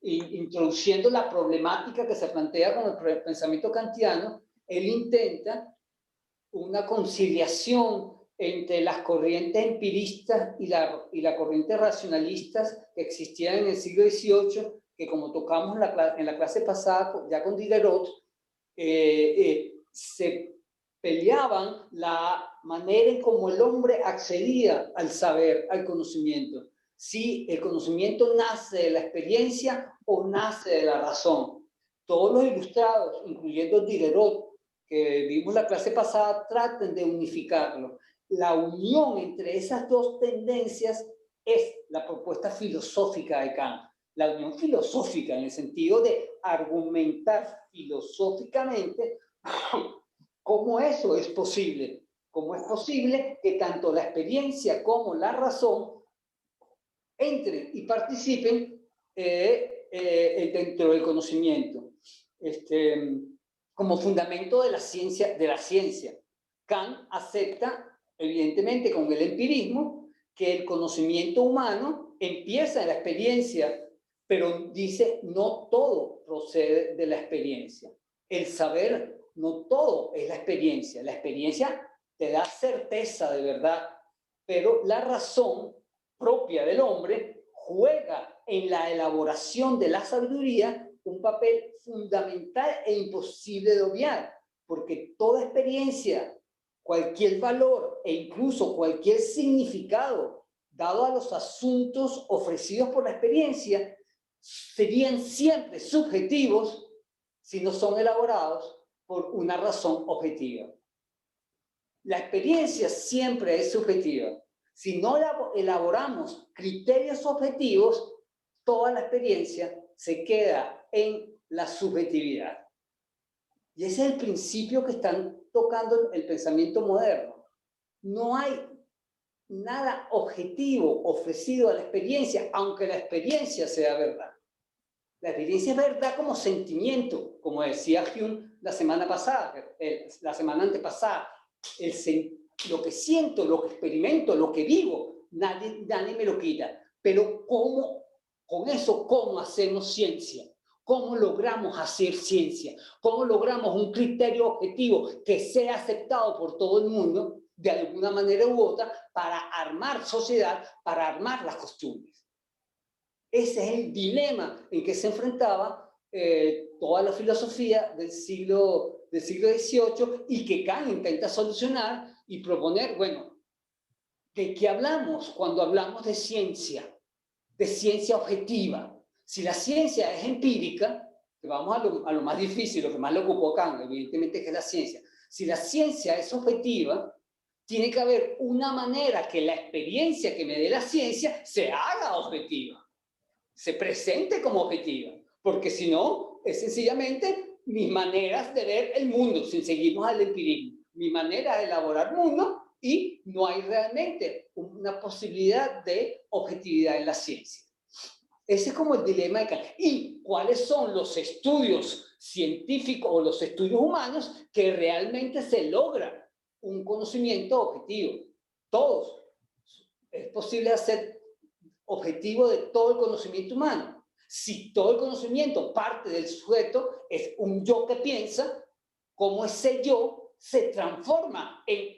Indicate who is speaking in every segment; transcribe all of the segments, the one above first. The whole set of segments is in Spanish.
Speaker 1: introduciendo la problemática que se plantea con el pensamiento kantiano, él intenta una conciliación entre las corrientes empiristas y la corriente racionalistas que existían en el siglo XVIII, que como tocamos en la clase pasada ya con Diderot, se peleaban la manera en cómo el hombre accedía al saber, al conocimiento. Si el conocimiento nace de la experiencia o nace de la razón. Todos los ilustrados, incluyendo Diderot, que vimos la clase pasada, traten de unificarlo. La unión entre esas dos tendencias es la propuesta filosófica de Kant. La unión filosófica en el sentido de argumentar filosóficamente cómo eso es posible. Cómo es posible que tanto la experiencia como la razón entren y participen dentro del conocimiento. Como fundamento de la ciencia. Kant acepta, evidentemente, con el empirismo, que el conocimiento humano empieza en la experiencia, pero dice no todo procede de la experiencia. El saber, no todo es la experiencia. La experiencia te da certeza de verdad, pero la razón propia del hombre juega en la elaboración de la sabiduría un papel fundamental e imposible de obviar, porque toda experiencia, cualquier valor e incluso cualquier significado dado a los asuntos ofrecidos por la experiencia serían siempre subjetivos si no son elaborados por una razón objetiva. La experiencia siempre es subjetiva. Si no elaboramos criterios objetivos, toda la experiencia se queda en la subjetividad. Y ese es el principio que están tocando el pensamiento moderno. No hay nada objetivo ofrecido a la experiencia, aunque la experiencia sea verdad. La experiencia es verdad como sentimiento, como decía Hume la semana antepasada. Lo que siento, lo que experimento, lo que vivo, nadie me lo quita. Pero con eso, ¿cómo hacemos ciencia? ¿Cómo logramos hacer ciencia? ¿Cómo logramos un criterio objetivo que sea aceptado por todo el mundo, de alguna manera u otra, para armar sociedad, para armar las costumbres? Ese es el dilema en que se enfrentaba toda la filosofía del siglo XVIII y que Kant intenta solucionar y proponer, bueno, ¿de qué hablamos cuando hablamos de ciencia objetiva? Si la ciencia es empírica, que vamos a lo más difícil, lo que más le ocupó a Kant, evidentemente, que es la ciencia. Si la ciencia es objetiva, tiene que haber una manera que la experiencia que me dé la ciencia se haga objetiva, se presente como objetiva, porque si no, es sencillamente mis maneras de ver el mundo, sin seguirnos al empirismo, mi manera de elaborar mundo, y no hay realmente una posibilidad de objetividad en la ciencia. Ese es como el dilema de Kant. ¿Y cuáles son los estudios científicos o los estudios humanos que realmente se logra un conocimiento objetivo? Todos. Es posible hacer objetivo de todo el conocimiento humano. Si todo el conocimiento parte del sujeto, es un yo que piensa, ¿cómo ese yo se transforma en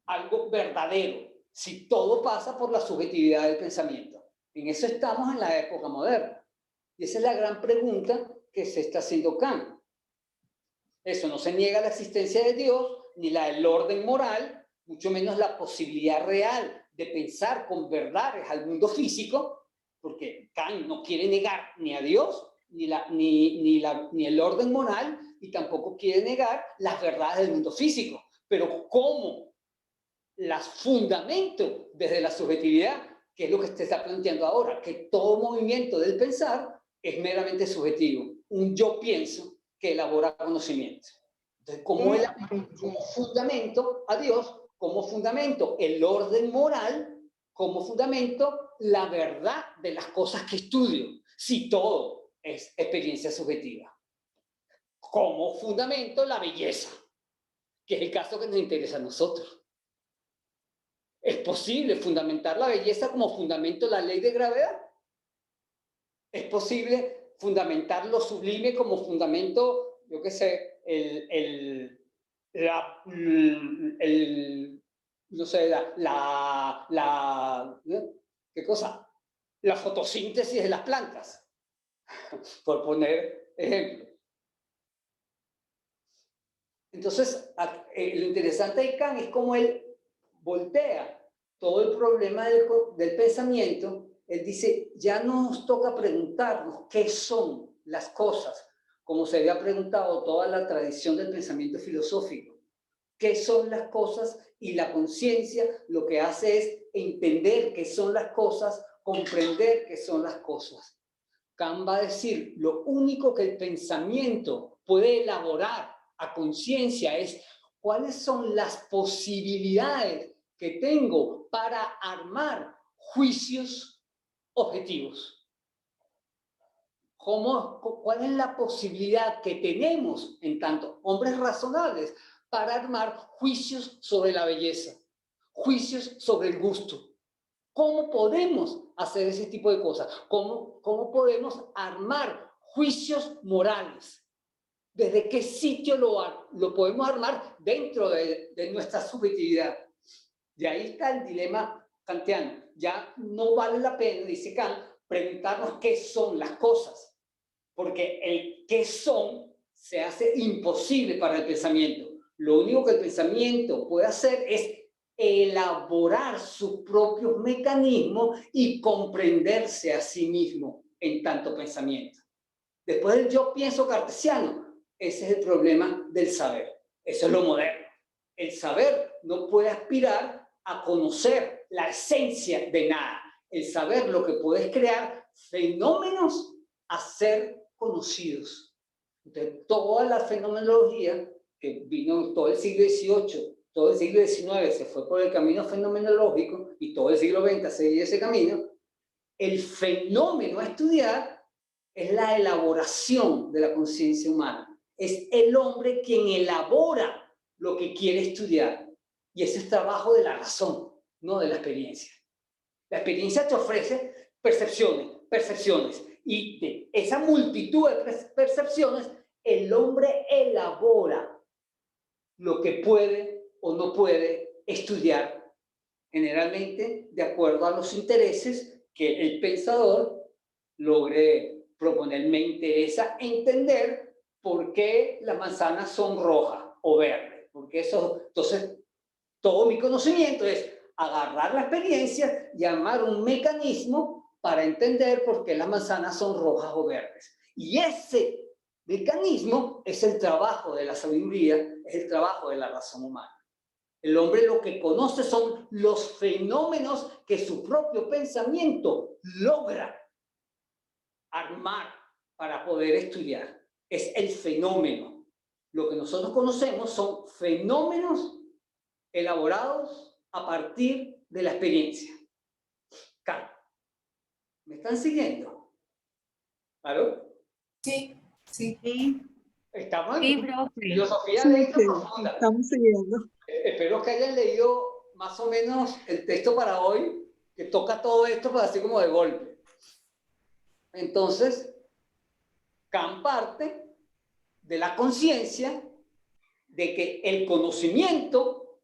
Speaker 1: algo verdadero? Si todo pasa por la subjetividad del pensamiento. En eso estamos en la época moderna. Y esa es la gran pregunta que se está haciendo Kant. Eso no se niega la existencia de Dios, ni la del orden moral, mucho menos la posibilidad real de pensar con verdades al mundo físico, porque Kant no quiere negar ni a Dios, ni el orden moral, y tampoco quiere negar las verdades del mundo físico. Pero ¿cómo las fundamento desde la subjetividad? Que es lo que se está planteando ahora, que todo movimiento del pensar es meramente subjetivo. Un yo pienso que elabora conocimiento. Entonces, ¿cómo fundamento a Dios? ¿Cómo fundamento el orden moral? ¿Cómo fundamento la verdad de las cosas que estudio? Si todo es experiencia subjetiva. ¿Cómo fundamento la belleza? Que es el caso que nos interesa a nosotros. ¿Es posible fundamentar la belleza como fundamento la ley de gravedad? ¿Es posible fundamentar lo sublime como fundamento, yo qué sé, no sé, ¿qué cosa? La fotosíntesis de las plantas, por poner ejemplo. Entonces, lo interesante de Kant es cómo él voltea todo el problema del pensamiento. Él dice, ya no nos toca preguntarnos qué son las cosas, como se había preguntado toda la tradición del pensamiento filosófico. ¿Qué son las cosas? Y la conciencia lo que hace es entender qué son las cosas, comprender qué son las cosas. Kant va a decir, lo único que el pensamiento puede elaborar a conciencia es cuáles son las posibilidades que tengo para armar juicios objetivos. ¿Cuál es la posibilidad que tenemos, en tanto hombres razonables, para armar juicios sobre la belleza, juicios sobre el gusto? ¿Cómo podemos hacer ese tipo de cosas? ¿Cómo podemos armar juicios morales? ¿Desde qué sitio lo podemos armar dentro de nuestra subjetividad? De ahí está el dilema kantiano. Ya no vale la pena, dice Kant, preguntarnos qué son las cosas, porque el qué son se hace imposible para el pensamiento. Lo único que el pensamiento puede hacer es elaborar sus propios mecanismos y comprenderse a sí mismo en tanto pensamiento. Después del yo pienso cartesiano, ese es el problema del saber. Eso es lo moderno. El saber no puede aspirar a conocer la esencia de nada. El saber lo que puede es crear fenómenos a ser conocidos. Entonces, toda la fenomenología que vino todo el siglo XVIII, todo el siglo XIX se fue por el camino fenomenológico y todo el siglo XX seguía ese camino. El fenómeno a estudiar es la elaboración de la conciencia humana. Es el hombre quien elabora lo que quiere estudiar. Y ese es trabajo de la razón, no de la experiencia. La experiencia te ofrece percepciones. Y de esa multitud de percepciones, el hombre elabora lo que puede o no puede estudiar, generalmente de acuerdo a los intereses que el pensador logre proponer. Me interesa entender por qué las manzanas son rojas o verdes, porque eso, entonces, todo mi conocimiento es agarrar la experiencia y armar un mecanismo para entender por qué las manzanas son rojas o verdes. Y ese mecanismo es el trabajo de la sabiduría, es el trabajo de la razón humana. El hombre lo que conoce son los fenómenos que su propio pensamiento logra armar para poder estudiar. Es el fenómeno. Lo que nosotros conocemos son fenómenos elaborados a partir de la experiencia. ¿Me están siguiendo? ¿Aló?
Speaker 2: Sí, sí.
Speaker 1: Estamos
Speaker 3: Sí,
Speaker 1: en
Speaker 3: profe.
Speaker 1: filosofía
Speaker 4: Sí,
Speaker 1: lenta
Speaker 4: sí,
Speaker 1: profunda.
Speaker 4: estamos siguiendo.
Speaker 1: Espero que hayan leído más o menos el texto para hoy, que toca todo esto, pero así como de golpe. Entonces, Kant parte de la conciencia de que el conocimiento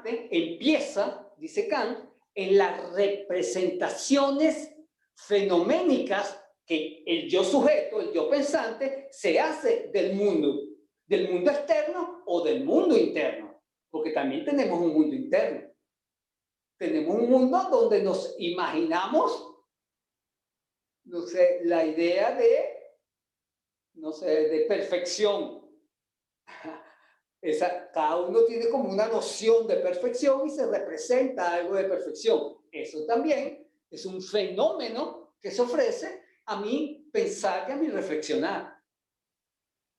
Speaker 1: empieza, dice Kant, en las representaciones fenoménicas que el yo sujeto, el yo pensante, se hace del mundo externo o del mundo interno, porque también tenemos un mundo interno. Tenemos un mundo donde nos imaginamos, no sé, la idea de perfección. Cada uno tiene como una noción de perfección y se representa algo de perfección. Eso también es un fenómeno que se ofrece a mí pensar y a mí reflexionar.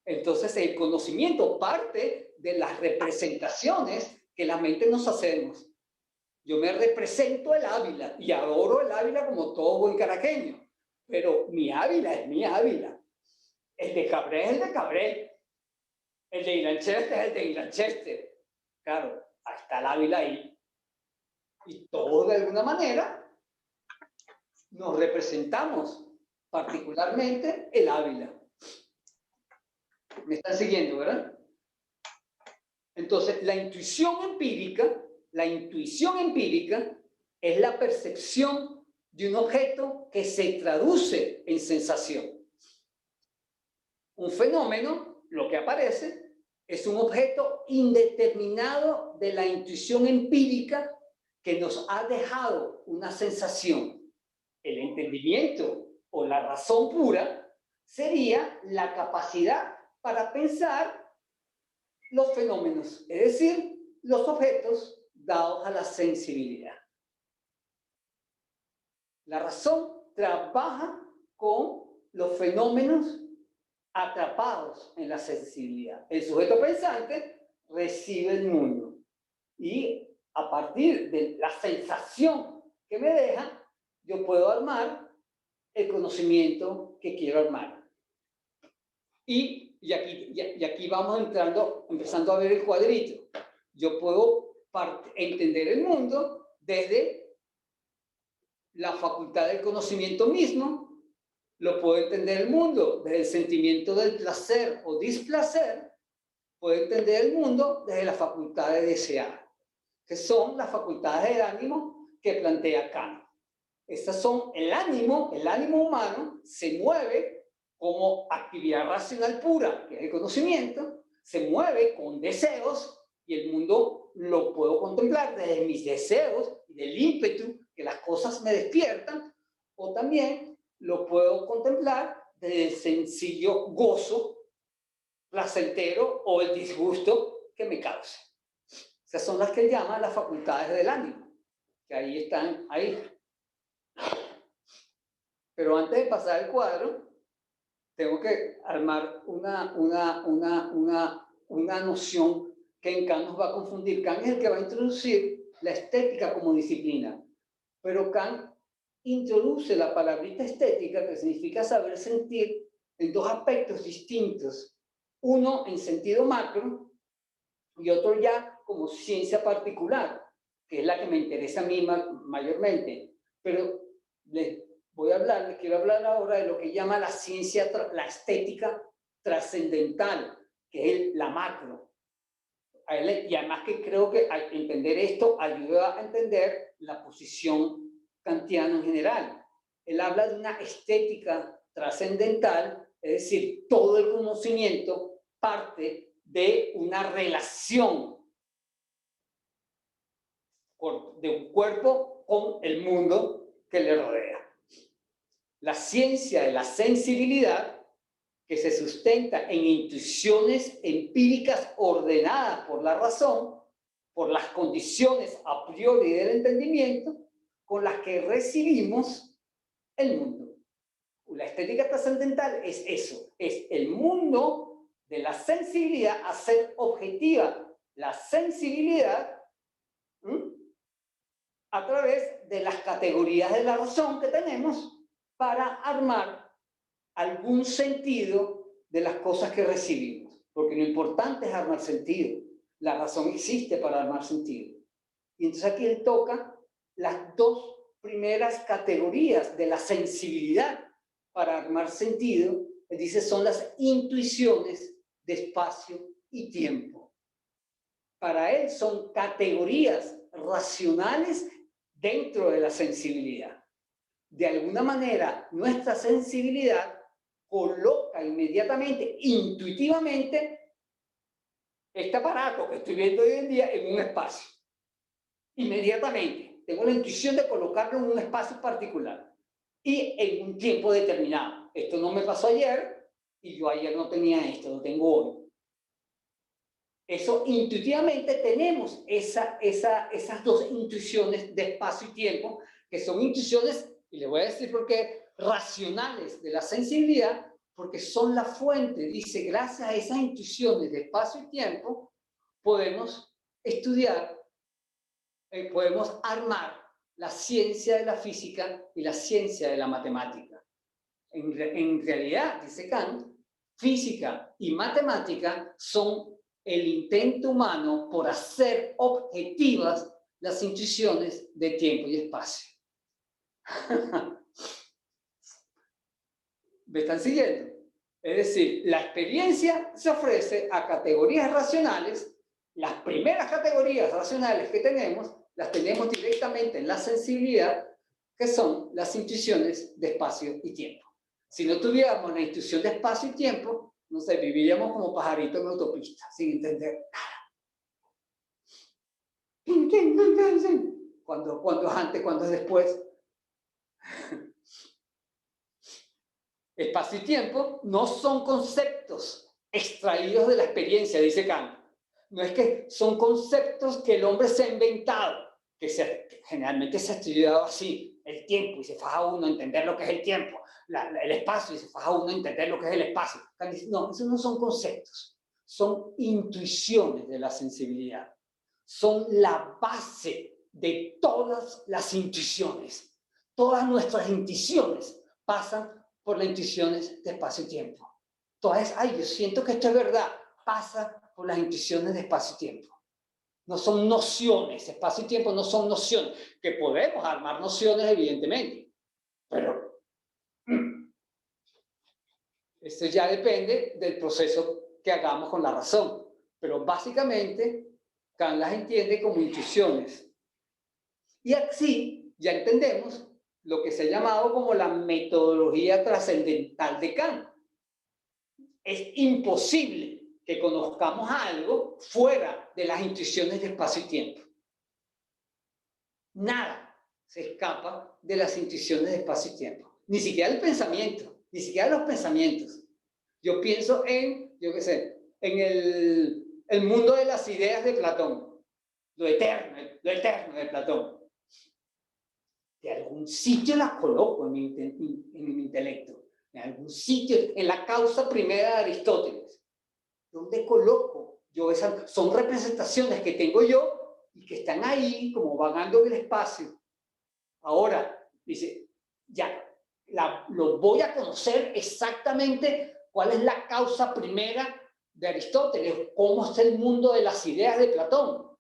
Speaker 1: Entonces el conocimiento parte de las representaciones que la mente nos hacemos. Yo me represento el Ávila y adoro el Ávila como todo buen caraqueño, pero mi Ávila es mi Ávila. El de Cabré es el de Cabré. El de Ilanchester es el de Ilanchester. Claro, ahí está el Ávila ahí. Y todos de alguna manera nos representamos particularmente el Ávila. ¿Me están siguiendo, verdad? Entonces, la intuición empírica es la percepción de un objeto que se traduce en sensación. Un fenómeno, lo que aparece, es un objeto indeterminado de la intuición empírica que nos ha dejado una sensación. El entendimiento o la razón pura sería la capacidad para pensar los fenómenos, es decir, los objetos dados a la sensibilidad. La razón trabaja con los fenómenos atrapados en la sensibilidad. El sujeto pensante recibe el mundo y a partir de la sensación que me deja, yo puedo armar el conocimiento que quiero armar. Y aquí vamos empezando a ver el cuadrito. Yo puedo entender el mundo desde la facultad del conocimiento mismo, lo puedo entender el mundo desde el sentimiento del placer o displacer, puedo entender el mundo desde la facultad de desear, que son las facultades del ánimo que plantea Kant. Estas son el ánimo humano se mueve como actividad racional pura, que es el conocimiento, se mueve con deseos y el mundo lo puedo contemplar desde mis deseos y del ímpetu que las cosas me despiertan, o también lo puedo contemplar desde el sencillo gozo placentero o el disgusto que me causa. Esas son las que llaman las facultades del ánimo, que ahí están, ahí. Pero antes de pasar el cuadro, tengo que armar una noción que en Kant nos va a confundir. Kant es el que va a introducir la estética como disciplina, pero Kant introduce la palabrita estética, que significa saber sentir, en dos aspectos distintos. Uno en sentido macro y otro ya como ciencia particular, que es la que me interesa a mí mayormente. Pero les quiero hablar ahora de lo que llama la ciencia, la estética trascendental, que es la macro. Y además que creo que entender esto ayuda a entender la posición kantiana en general. Él habla de una estética trascendental, es decir, todo el conocimiento parte de una relación de un cuerpo con el mundo que le rodea. La ciencia de la sensibilidad, que se sustenta en intuiciones empíricas ordenadas por la razón, por las condiciones a priori del entendimiento, con las que recibimos el mundo. La estética trascendental es eso, es el mundo de la sensibilidad, hacer objetiva la sensibilidad a través de las categorías de la razón que tenemos para armar algún sentido de las cosas que recibimos. Porque lo importante es armar sentido. La razón existe para armar sentido. Y entonces aquí él toca las dos primeras categorías de la sensibilidad para armar sentido. Él dice son las intuiciones de espacio y tiempo. Para él son categorías racionales dentro de la sensibilidad. De alguna manera, nuestra sensibilidad coloca inmediatamente, intuitivamente, este aparato que estoy viendo hoy en día en un espacio. Inmediatamente. Tengo la intuición de colocarlo en un espacio particular y en un tiempo determinado. Esto no me pasó ayer y yo ayer no tenía esto, lo tengo hoy. Eso intuitivamente tenemos esas dos intuiciones de espacio y tiempo, que son intuiciones, y le voy a decir por qué, racionales de la sensibilidad, porque son la fuente. Dice, gracias a esas intuiciones de espacio y tiempo, podemos estudiar, podemos armar la ciencia de la física y la ciencia de la matemática. En realidad, dice Kant, física y matemática son el intento humano por hacer objetivas las intuiciones de tiempo y espacio. ¿Me están siguiendo? Es decir, la experiencia se ofrece a categorías racionales. Las primeras categorías racionales que tenemos, las tenemos directamente en la sensibilidad, que son las intuiciones de espacio y tiempo. Si no tuviéramos la intuición de espacio y tiempo, no sé, viviríamos como pajaritos en autopista, sin entender nada. Cuando es antes, cuando es después. Espacio y tiempo no son conceptos extraídos de la experiencia, dice Kant. No es que son conceptos que el hombre se ha inventado, que generalmente se ha estudiado así, el tiempo, y se faja uno a entender lo que es el tiempo, el espacio, y se faja uno a entender lo que es el espacio. No, esos no son conceptos, son intuiciones de la sensibilidad. Son la base de todas las intuiciones. Todas nuestras intuiciones pasan por las intuiciones de espacio y tiempo. Entonces, yo siento que esto es verdad, pasa por las intuiciones de espacio y tiempo. No son nociones, espacio y tiempo no son nociones, que podemos armar nociones evidentemente, pero esto ya depende del proceso que hagamos con la razón, pero básicamente Kant las entiende como intuiciones. Y así ya entendemos lo que se ha llamado como la metodología trascendental de Kant. Es imposible que conozcamos algo fuera de las intuiciones de espacio y tiempo. Nada se escapa de las intuiciones de espacio y tiempo. Ni siquiera el pensamiento, ni siquiera los pensamientos. Yo pienso en, yo qué sé, en el mundo de las ideas de Platón, lo eterno de Platón. De algún sitio las coloco en mi intelecto. En algún sitio, en la causa primera de Aristóteles. ¿Dónde coloco yo esas? Son representaciones que tengo yo y que están ahí como vagando en el espacio. Ahora, dice, ya, lo voy a conocer exactamente cuál es la causa primera de Aristóteles, cómo está el mundo de las ideas de Platón.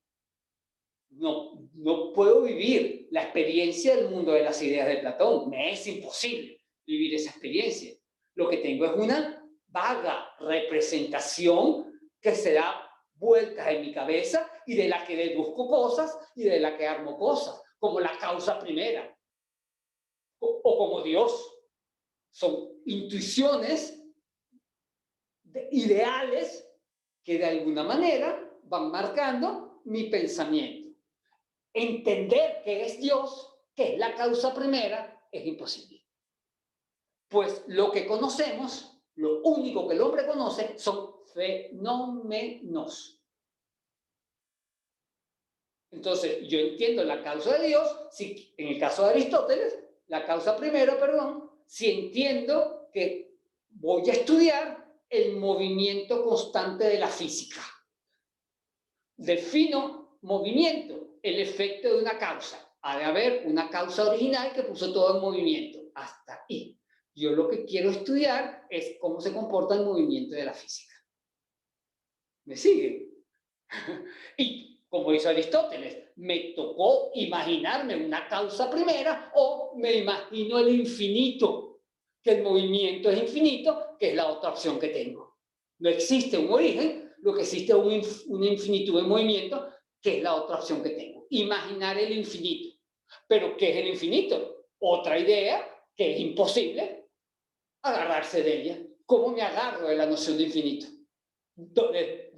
Speaker 1: No puedo vivir la experiencia del mundo de las ideas de Platón. Me es imposible vivir esa experiencia. Lo que tengo es una vaga representación que se da vueltas en mi cabeza y de la que deduzco cosas y de la que armo cosas, como la causa primera o como Dios. Son intuiciones ideales que de alguna manera van marcando mi pensamiento. Entender que es Dios, que es la causa primera, es imposible. Pues lo que conocemos, lo único que el hombre conoce, son fenómenos. Entonces, yo entiendo la causa de Dios, si, en el caso de Aristóteles, la causa primera, si entiendo que voy a estudiar el movimiento constante de la física. Defino movimiento, el efecto de una causa. Ha de haber una causa original que puso todo en movimiento. Hasta ahí. Yo lo que quiero estudiar es cómo se comporta el movimiento de la física. ¿Me siguen? Y como dice Aristóteles, me tocó imaginarme una causa primera o me imagino el infinito, que el movimiento es infinito, que es la otra opción que tengo. No existe un origen, lo que existe es una infinitud de movimiento, que es la otra opción que tengo. Imaginar el infinito. ¿Pero qué es el infinito? Otra idea que es imposible agarrarse de ella. ¿Cómo me agarro de la noción de infinito? ¿Dónde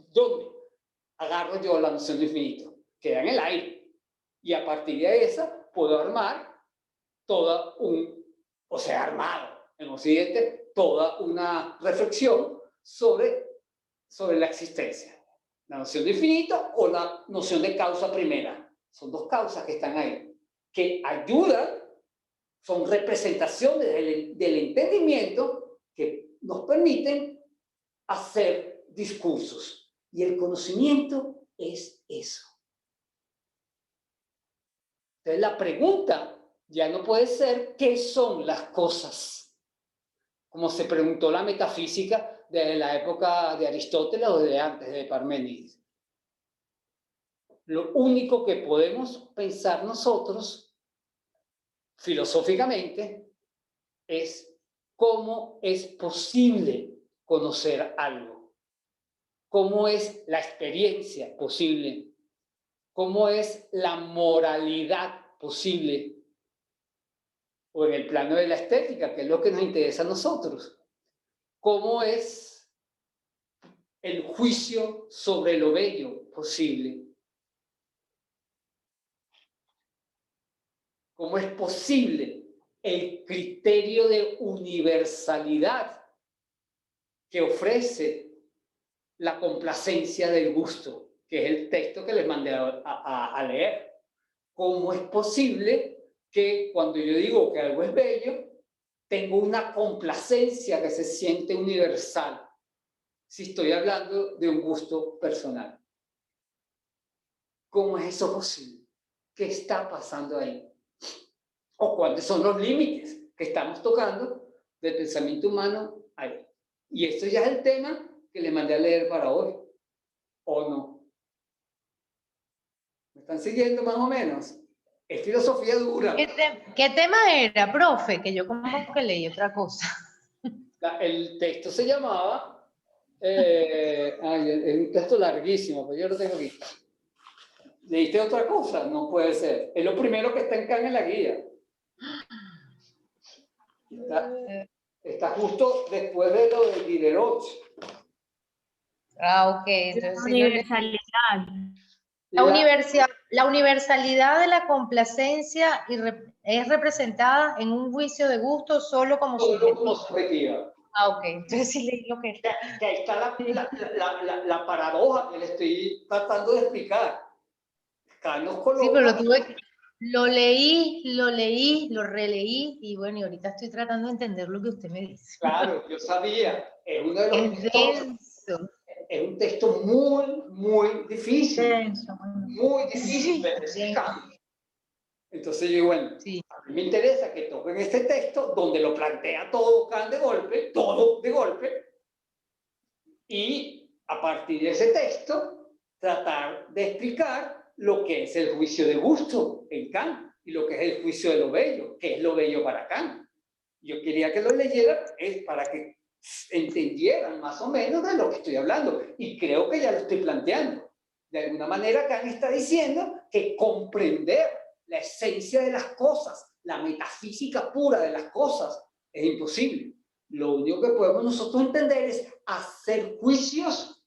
Speaker 1: agarro yo la noción de infinito? Queda en el aire. Y a partir de esa puedo armar armado en Occidente, toda una reflexión sobre la existencia. La noción de infinito o la noción de causa primera. Son dos causas que están ahí, que ayudan, son representaciones del entendimiento que nos permiten hacer discursos. Y el conocimiento es eso. Entonces la pregunta ya no puede ser ¿qué son las cosas? Como se preguntó la metafísica de la época de Aristóteles o de antes de Parménides. Lo único que podemos pensar nosotros filosóficamente es cómo es posible conocer algo, cómo es la experiencia posible, cómo es la moralidad posible, o en el plano de la estética, que es lo que nos interesa a nosotros, cómo es el juicio sobre lo bello posible, cómo es posible el criterio de universalidad que ofrece la complacencia del gusto, que es el texto que les mandé a leer. ¿Cómo es posible que cuando yo digo que algo es bello, tengo una complacencia que se siente universal si estoy hablando de un gusto personal? ¿Cómo es eso posible? ¿Qué está pasando ahí? ¿O cuáles son los límites que estamos tocando del pensamiento humano ahí? Y esto ya es el tema que le mandé a leer para hoy, ¿o no? ¿Me están siguiendo más o menos? Es filosofía dura.
Speaker 3: ¿Qué tema era, profe? Que yo como que leí otra cosa.
Speaker 1: El texto se llamaba, es un texto larguísimo, pero yo lo tengo aquí. ¿Leíste otra cosa? No puede ser. Es lo primero que está en la guía. Está justo después de lo de Diderot.
Speaker 3: Ah, ok. Entonces, sí,
Speaker 4: Universalidad.
Speaker 3: la universalidad de la complacencia es representada en un juicio de gusto solo como
Speaker 1: subjetiva.
Speaker 3: Ah, ok. Entonces sí leí lo que está.
Speaker 1: Que ahí está la paradoja que le estoy tratando de explicar. Carlos coloca...
Speaker 3: Sí, pero lo leí, lo releí y bueno, y ahorita estoy tratando de entender lo que usted me dice.
Speaker 1: Claro, yo sabía. Es uno de los
Speaker 3: Es denso.
Speaker 1: Es un texto muy difícil.
Speaker 3: Denso.
Speaker 1: Muy difícil de explicar. Entonces yo, bueno,
Speaker 3: sí.
Speaker 1: A mí me interesa que toquen este texto donde lo plantea todo de golpe, y a partir de ese texto tratar de explicar lo que es el juicio de gusto en Kant y lo que es el juicio de lo bello, que es lo bello para Kant. Yo quería que lo leyeran para que entendieran más o menos de lo que estoy hablando, y creo que ya lo estoy planteando. De alguna manera Kant está diciendo que comprender la esencia de las cosas, la metafísica pura de las cosas, es imposible. Lo único que podemos nosotros entender es hacer juicios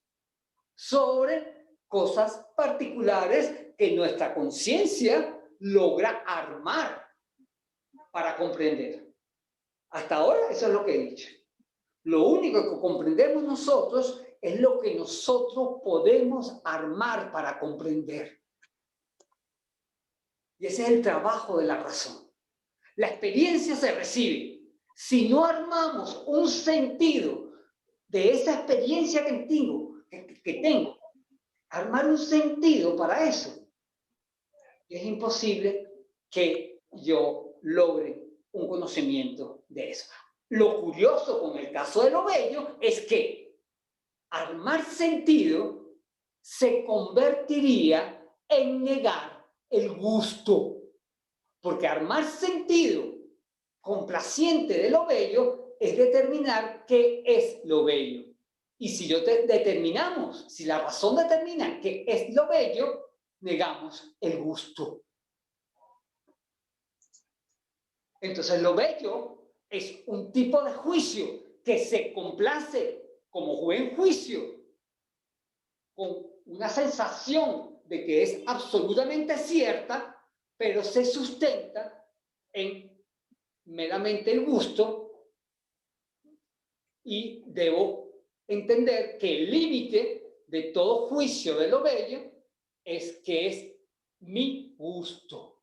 Speaker 1: sobre cosas particulares que nuestra conciencia logra armar para comprender. Hasta ahora eso es lo que he dicho. Lo único que comprendemos nosotros es lo que nosotros podemos armar para comprender. Y ese es el trabajo de la razón. La experiencia se recibe. Si no armamos un sentido de esa experiencia que tengo, armar un sentido para eso, es imposible que yo logre un conocimiento de eso. Lo curioso con el caso de lo bello es que armar sentido se convertiría en negar el gusto, porque armar sentido complaciente de lo bello es determinar qué es lo bello. Y si determinamos, si la razón determina qué es lo bello, negamos el gusto. Entonces lo bello es un tipo de juicio que se complace como buen juicio con una sensación de que es absolutamente cierta, pero se sustenta en meramente el gusto, y debo entender que el límite de todo juicio de lo bello es que es mi gusto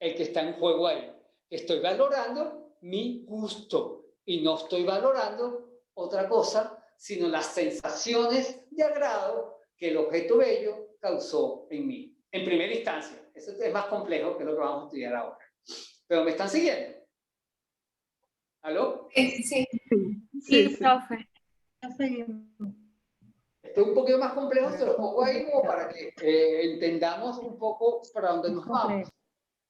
Speaker 1: el que está en juego ahí. Estoy valorando mi gusto y no estoy valorando otra cosa sino las sensaciones de agrado que el objeto bello causó en mí. En primera instancia, eso es más complejo que lo que vamos a estudiar ahora. ¿Pero me están siguiendo? ¿Aló?
Speaker 4: Sí, profe.
Speaker 1: Esto es un poquito más complejo, se lo pongo ahí como para que entendamos un poco para dónde nos vamos.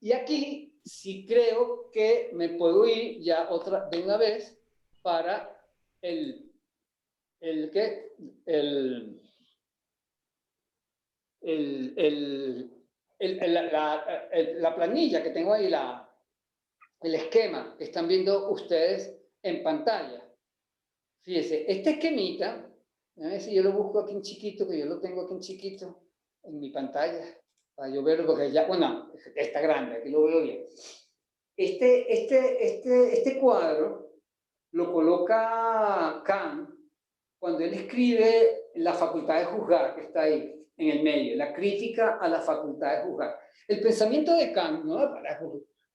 Speaker 1: Y aquí sí creo que me puedo ir ya de una vez para el el, la planilla que tengo ahí, el esquema que están viendo ustedes en pantalla. Fíjense, este esquemita, a ver si yo lo busco aquí en chiquito, que yo lo tengo aquí en chiquito, en mi pantalla, para yo verlo, porque ya, bueno, está grande, aquí lo veo bien. Este cuadro lo coloca Kant cuando él escribe La facultad de juzgar, que está ahí en el medio, la crítica a la facultad de juzgar. El pensamiento de Kant, no,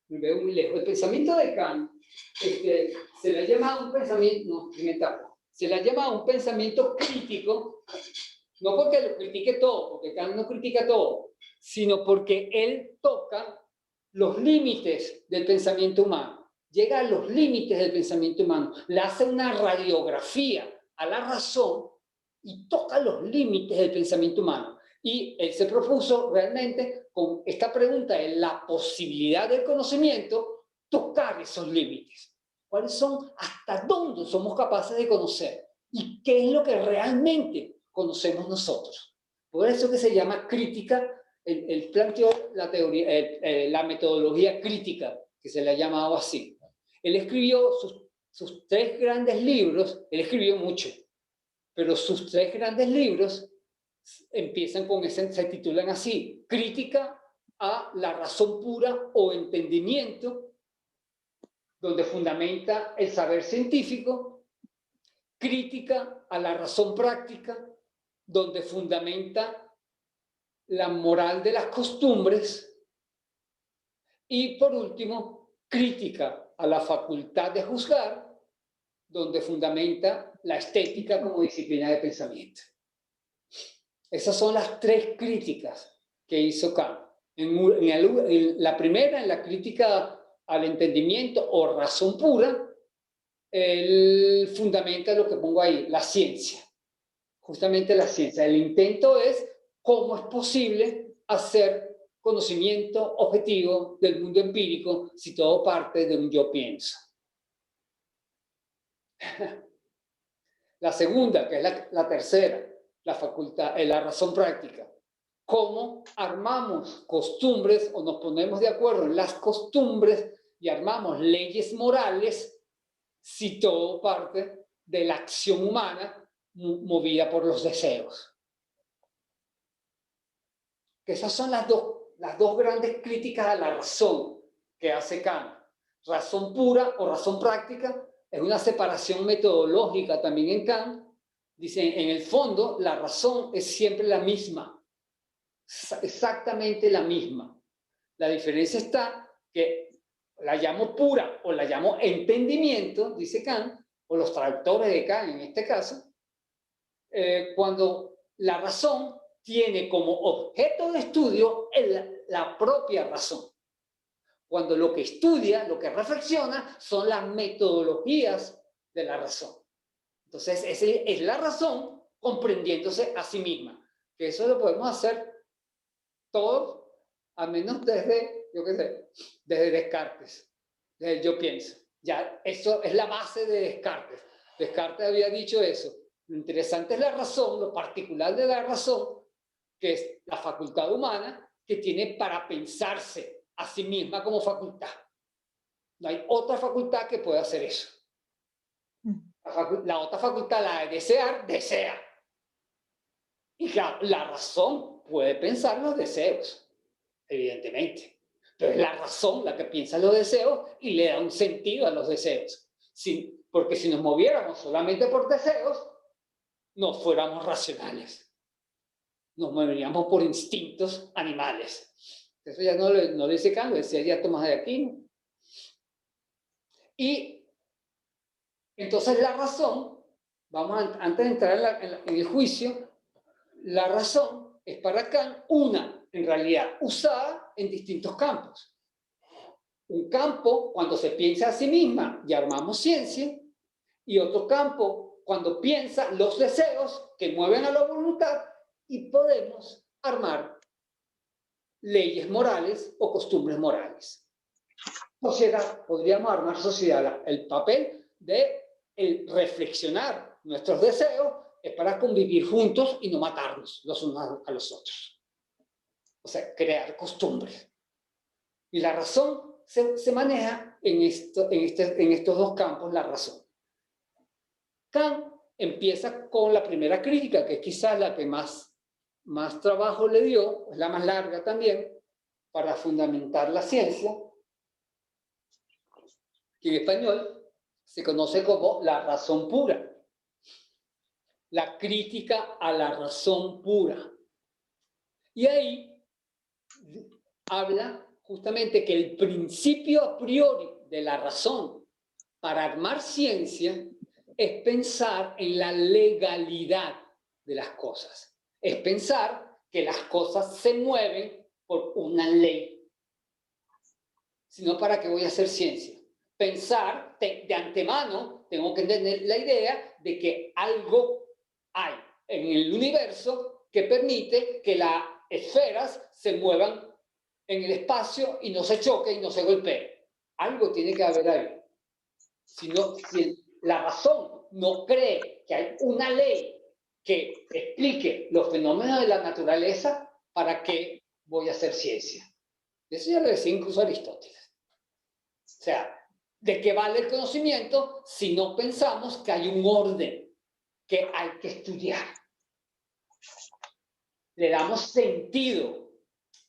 Speaker 1: me veo muy lejos, el pensamiento de Kant se le ha llamado un pensamiento, no, se le ha llamado un pensamiento crítico, no porque lo critique todo, porque Kant no critica todo, sino porque él toca los límites del pensamiento humano, llega a los límites del pensamiento humano, le hace una radiografía a la razón y toca los límites del pensamiento humano. Y él se propuso realmente con esta pregunta de la posibilidad del conocimiento, tocar esos límites. ¿Cuáles son? ¿Hasta dónde somos capaces de conocer? ¿Y qué es lo que realmente conocemos nosotros? Por eso que se llama crítica, él planteó la teoría, la metodología crítica, que se le ha llamado así. Él escribió sus 3 grandes libros, él escribió mucho, pero sus 3 grandes libros empiezan con se titulan así: Crítica a la razón pura o entendimiento, donde fundamenta el saber científico; Crítica a la razón práctica, donde fundamenta la moral de las costumbres; y por último, Crítica a la facultad de juzgar, donde fundamenta la estética como disciplina de pensamiento. Esas son las 3 críticas que hizo Kant. En la primera, en la crítica al entendimiento o razón pura, él fundamenta lo que pongo ahí, la ciencia. Justamente la ciencia. El intento es cómo es posible hacer conocimiento objetivo del mundo empírico si todo parte de un yo pienso. La segunda, que es la tercera, la facultad, la razón práctica. ¿Cómo armamos costumbres o nos ponemos de acuerdo en las costumbres y armamos leyes morales si todo parte de la acción humana movida por los deseos? Que esas son las dos grandes críticas a la razón que hace Kant. Razón pura o razón práctica es una separación metodológica también en Kant. Dice, en el fondo, la razón es siempre la misma, exactamente la misma. La diferencia está que la llamo pura o la llamo entendimiento, dice Kant, o los traductores de Kant en este caso, cuando la razón tiene como objeto de estudio la propia razón. Cuando lo que estudia, lo que reflexiona, son las metodologías de la razón. Entonces, es la razón comprendiéndose a sí misma. Que eso lo podemos hacer todos, al menos desde, yo qué sé, desde Descartes, desde el yo pienso. Ya, eso es la base de Descartes. Descartes había dicho eso. Lo interesante es la razón, lo particular de la razón, que es la facultad humana que tiene para pensarse a sí misma como facultad. No hay otra facultad que pueda hacer eso. La otra facultad, la de desear, desea. Y claro, la razón puede pensar los deseos, evidentemente. Pero es la razón la que piensa los deseos y le da un sentido a los deseos. Porque si nos moviéramos solamente por deseos, no fuéramos racionales. Nos moveríamos por instintos animales. Eso ya no lo dice Kant, lo decía ya Tomás de Aquino. Y entonces la razón, antes de entrar en el juicio, la razón es para Kant en realidad, usada en distintos campos. Un campo cuando se piensa a sí misma y armamos ciencia, y otro campo cuando piensa los deseos que mueven a la voluntad y podemos armar leyes morales o costumbres morales. Sociedad, podríamos armar sociedad. El papel de el reflexionar nuestros deseos es para convivir juntos y no matarnos los unos a los otros. O sea, crear costumbres. Y la razón se maneja en estos dos campos, la razón. Kant empieza con la primera crítica, que es quizás la que más trabajo le dio, es la más larga también, para fundamentar la ciencia, que en español se conoce como la razón pura. La crítica a la razón pura. Y ahí habla justamente que el principio a priori de la razón para armar ciencia es pensar en la legalidad de las cosas. Es pensar que las cosas se mueven por una ley. Si no, ¿para qué voy a hacer ciencia? Pensar de antemano, tengo que tener la idea de que algo hay en el universo que permite que las esferas se muevan en el espacio y no se choquen y no se golpeen. Algo tiene que haber ahí. Si la razón no cree que hay una ley que explique los fenómenos de la naturaleza, ¿para qué voy a hacer ciencia? Eso ya lo decía incluso Aristóteles. O sea, ¿de qué vale el conocimiento si no pensamos que hay un orden que hay que estudiar? Le damos sentido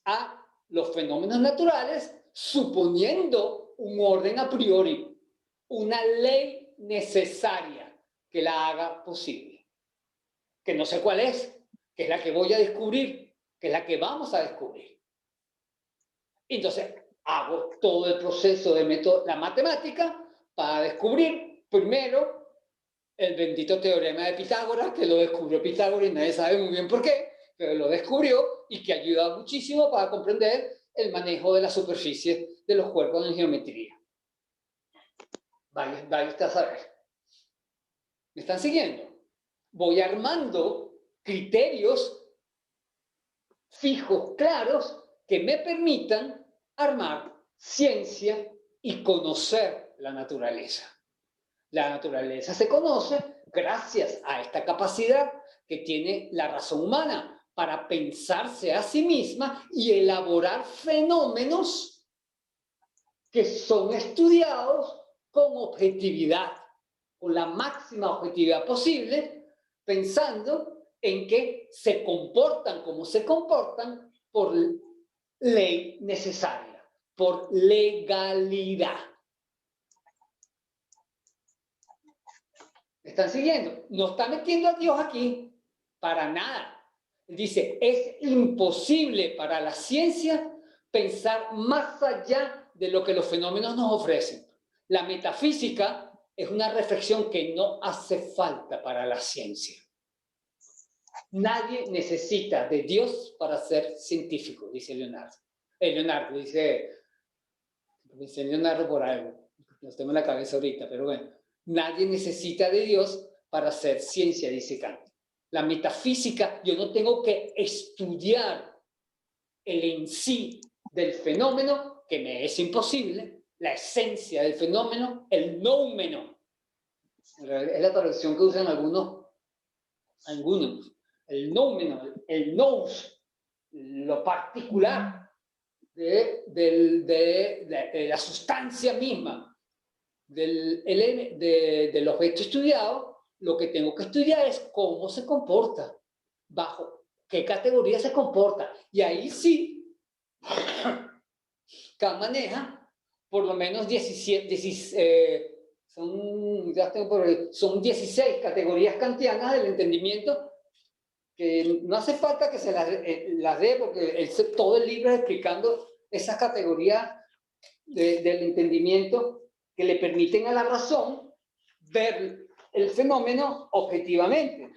Speaker 1: a los fenómenos naturales suponiendo un orden a priori, una ley necesaria que la haga posible. Que no sé cuál es, que es la que voy a descubrir, que es la que vamos a descubrir. Entonces, hago todo el proceso de la matemática para descubrir primero el bendito teorema de Pitágoras, que lo descubrió Pitágoras y nadie sabe muy bien por qué, pero lo descubrió y que ayuda muchísimo para comprender el manejo de la superficie de los cuerpos en geometría. Vaya usted a saber. ¿Me están siguiendo? Voy armando criterios fijos, claros, que me permitan armar ciencia y conocer la naturaleza. La naturaleza se conoce gracias a esta capacidad que tiene la razón humana para pensarse a sí misma y elaborar fenómenos que son estudiados con objetividad, con la máxima objetividad posible, pensando en que se comportan como se comportan por ley necesaria, por legalidad. ¿Me están siguiendo? No está metiendo a Dios aquí para nada. Dice, es imposible para la ciencia pensar más allá de lo que los fenómenos nos ofrecen. La metafísica es una reflexión que no hace falta para la ciencia. Nadie necesita de Dios para ser científico, dice Leonardo. Leonardo dice Leonardo por algo, no tengo en la cabeza ahorita, pero bueno. Nadie necesita de Dios para hacer ciencia, dice Kant. La metafísica, yo no tengo que estudiar el en sí del fenómeno, que me es imposible, la esencia del fenómeno, el noumeno. Es la traducción que usan algunos. El noumeno, el nous, lo particular de la sustancia misma. Del objeto estudiado, lo que tengo que estudiar es cómo se comporta, bajo qué categoría se comporta. Y ahí sí, Kant maneja por lo menos 16 categorías kantianas del entendimiento, que no hace falta que se las dé, porque todo el libro es explicando esas categorías del entendimiento que le permiten a la razón ver el fenómeno objetivamente.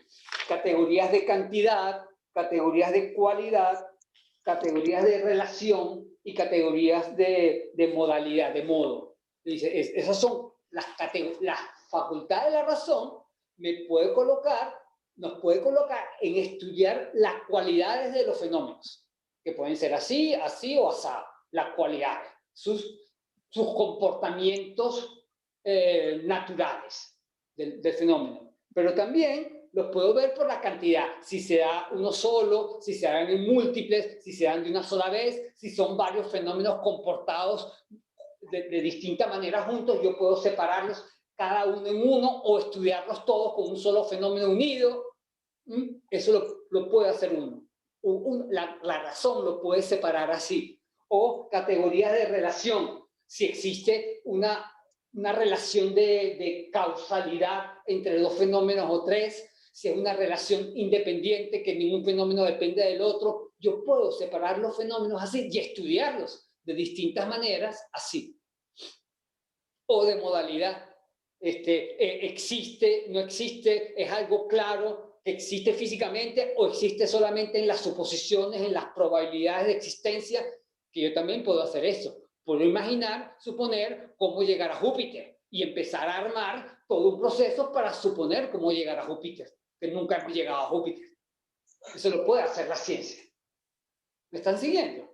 Speaker 1: Categorías de cantidad, categorías de cualidad, categorías de relación y categorías de modalidad, de modo. Dice, esas son las facultades de la razón, nos puede colocar en estudiar las cualidades de los fenómenos, que pueden ser así, así o asá, las cualidades, sus comportamientos naturales del fenómeno. Pero también los puedo ver por la cantidad, si se da uno solo, si se dan en múltiples, si se dan de una sola vez, si son varios fenómenos comportados de distinta manera juntos, yo puedo separarlos cada uno en uno o estudiarlos todos con un solo fenómeno unido. Eso lo puede hacer uno. La razón lo puede separar así. O categorías de relación. Si existe una relación de causalidad entre dos fenómenos o tres, si es una relación independiente, que ningún fenómeno depende del otro, yo puedo separar los fenómenos así y estudiarlos de distintas maneras así. O de modalidad. Existe, no existe, es algo claro, existe físicamente o existe solamente en las suposiciones, en las probabilidades de existencia, que yo también puedo hacer eso. Puedo imaginar, suponer cómo llegar a Júpiter y empezar a armar todo un proceso para suponer cómo llegar a Júpiter, que nunca hemos llegado a Júpiter. Eso lo puede hacer la ciencia. ¿Me están siguiendo?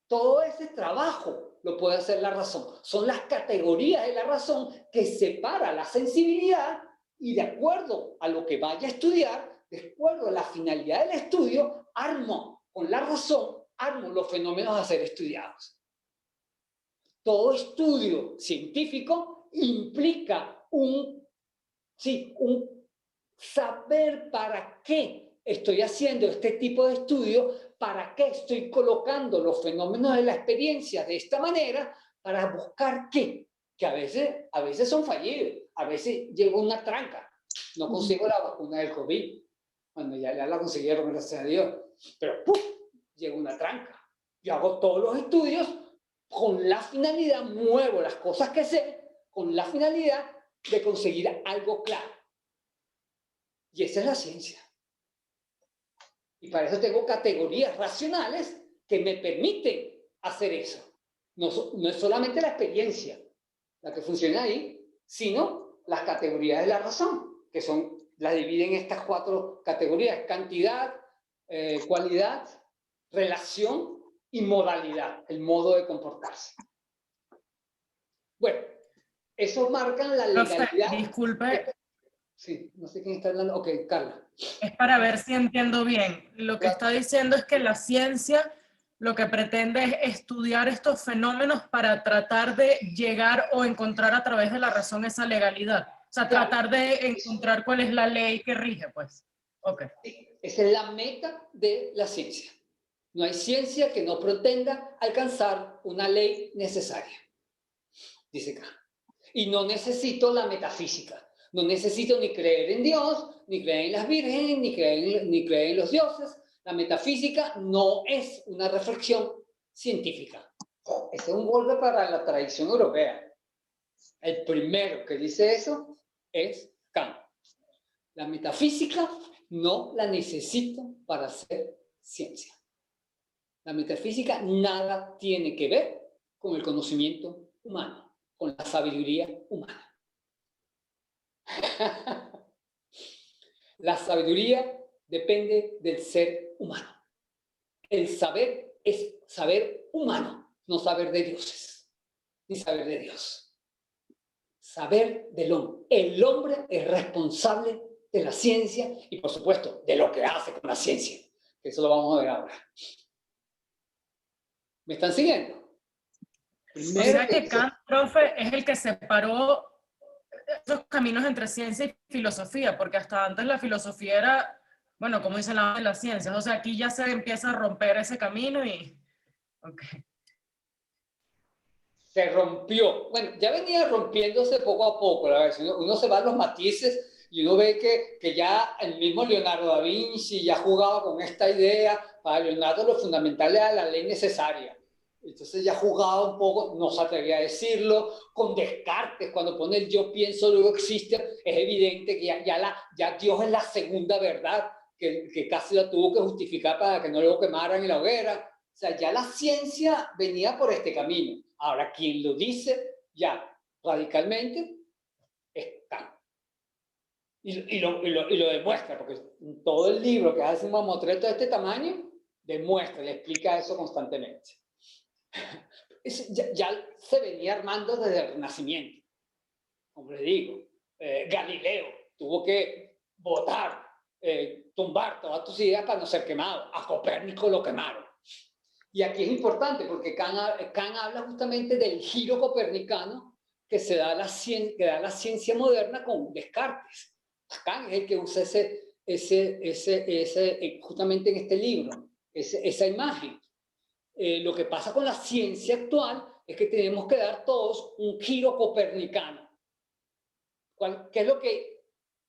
Speaker 1: Todo ese trabajo lo puede hacer la razón. Son las categorías de la razón que separa la sensibilidad y de acuerdo a lo que vaya a estudiar, de acuerdo a la finalidad del estudio, armo con la razón, armo los fenómenos a ser estudiados. Todo estudio científico implica un saber para qué estoy haciendo este tipo de estudio, para qué estoy colocando los fenómenos de la experiencia de esta manera, para buscar qué, que a veces son fallidos, a veces llego a una tranca, no consigo la vacuna del COVID, cuando ya la consiguieron, gracias a Dios, pero ¡pum!, llega una tranca. Yo hago todos los estudios con la finalidad, muevo las cosas que sé, con la finalidad de conseguir algo claro. Y esa es la ciencia. Y para eso tengo categorías racionales que me permiten hacer eso. No es solamente la experiencia la que funciona ahí, sino las categorías de la razón, que las dividen en estas 4 categorías: cantidad, cualidad, relación y modalidad, el modo de comportarse. Bueno, eso marcan la legalidad.
Speaker 5: Disculpe.
Speaker 1: Sí, no sé quién está hablando. Ok, Carla.
Speaker 5: Es para ver si entiendo bien. Lo que está diciendo es que la ciencia lo que pretende es estudiar estos fenómenos para tratar de llegar o encontrar a través de la razón esa legalidad. O sea, tratar de encontrar cuál es la ley que rige, pues. Ok.
Speaker 1: Esa es la meta de la ciencia. No hay ciencia que no pretenda alcanzar una ley necesaria, dice Kant. Y no necesito la metafísica. No necesito ni creer en Dios, ni creer en las vírgenes, ni creer en los dioses. La metafísica no es una reflexión científica. Ese es un golpe para la tradición europea. El primero que dice eso es Kant. La metafísica no la necesito para hacer ciencia. La metafísica nada tiene que ver con el conocimiento humano, con la sabiduría humana. La sabiduría depende del ser humano. El saber es saber humano, no saber de dioses, ni saber de Dios. Saber del hombre. El hombre es responsable de la ciencia y, por supuesto, de lo que hace con la ciencia. Eso lo vamos a ver ahora. ¿Me están siguiendo?
Speaker 5: O sea que Kant, profe, es el que separó esos caminos entre ciencia y filosofía, porque hasta antes la filosofía era, bueno, como dicen las ciencias, o sea, aquí ya se empieza a romper ese camino y... Okay.
Speaker 1: Se rompió. Bueno, ya venía rompiéndose poco a poco, la verdad. Uno se va a los matices y uno ve que ya el mismo Leonardo da Vinci ya jugaba con esta idea. Para Leonardo lo fundamental era la ley necesaria. Entonces ya jugaba un poco, no se atrevía a decirlo. Con Descartes, cuando pone el yo pienso, luego existe, es evidente que ya Dios es la segunda verdad, que casi la tuvo que justificar para que no lo quemaran en la hoguera. O sea, ya la ciencia venía por este camino. Ahora, quien lo dice ya radicalmente es Kant. Y lo demuestra, porque todo el libro que hace un mamotreto de este tamaño demuestra, le explica eso constantemente. Ya se venía armando desde el Renacimiento. Como les digo, Galileo tuvo que votar, tumbar todas tus ideas para no ser quemado. A Copérnico lo quemaron. Y aquí es importante porque Kant habla justamente del giro copernicano que se da que da la ciencia moderna con Descartes. Kant es el que usa justamente en este libro, esa imagen. Lo que pasa con la ciencia actual es que tenemos que dar todos un giro copernicano. ¿Qué es lo que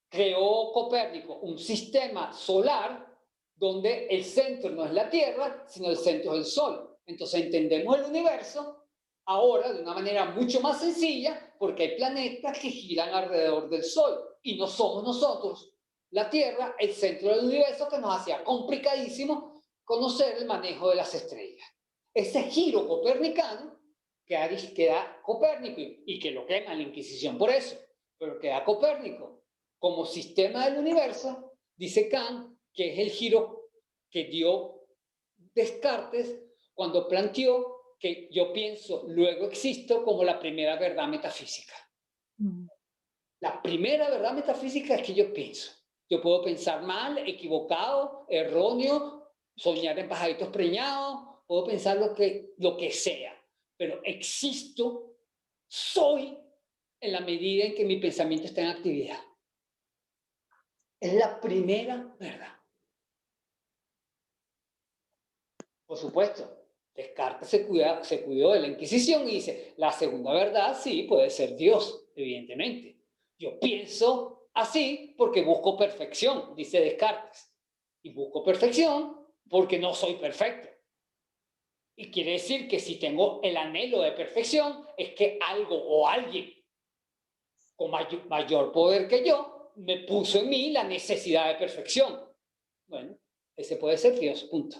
Speaker 1: creó Copérnico? Un sistema solar donde el centro no es la Tierra, sino el centro es el Sol. Entonces entendemos el universo ahora de una manera mucho más sencilla porque hay planetas que giran alrededor del Sol y no somos nosotros, la Tierra, el centro del universo, que nos hacía complicadísimo conocer el manejo de las estrellas. Ese giro copernicano que da Copérnico y que lo quema la Inquisición por eso, pero que da Copérnico como sistema del universo, dice Kant, que es el giro que dio Descartes cuando planteó que yo pienso, luego existo, como la primera verdad metafísica. La primera verdad metafísica es que yo pienso. Yo puedo pensar mal, equivocado, erróneo, soñar en pajaritos preñados, puedo pensar lo que sea, pero existo, soy, en la medida en que mi pensamiento está en actividad. Es la primera verdad. Por supuesto, Descartes se cuidó de la Inquisición y dice, la segunda verdad sí puede ser Dios, evidentemente. Yo pienso así porque busco perfección, dice Descartes. Y busco perfección porque no soy perfecto. Y quiere decir que si tengo el anhelo de perfección, es que algo o alguien con mayor poder que yo me puso en mí la necesidad de perfección. Bueno, ese puede ser Dios, punto.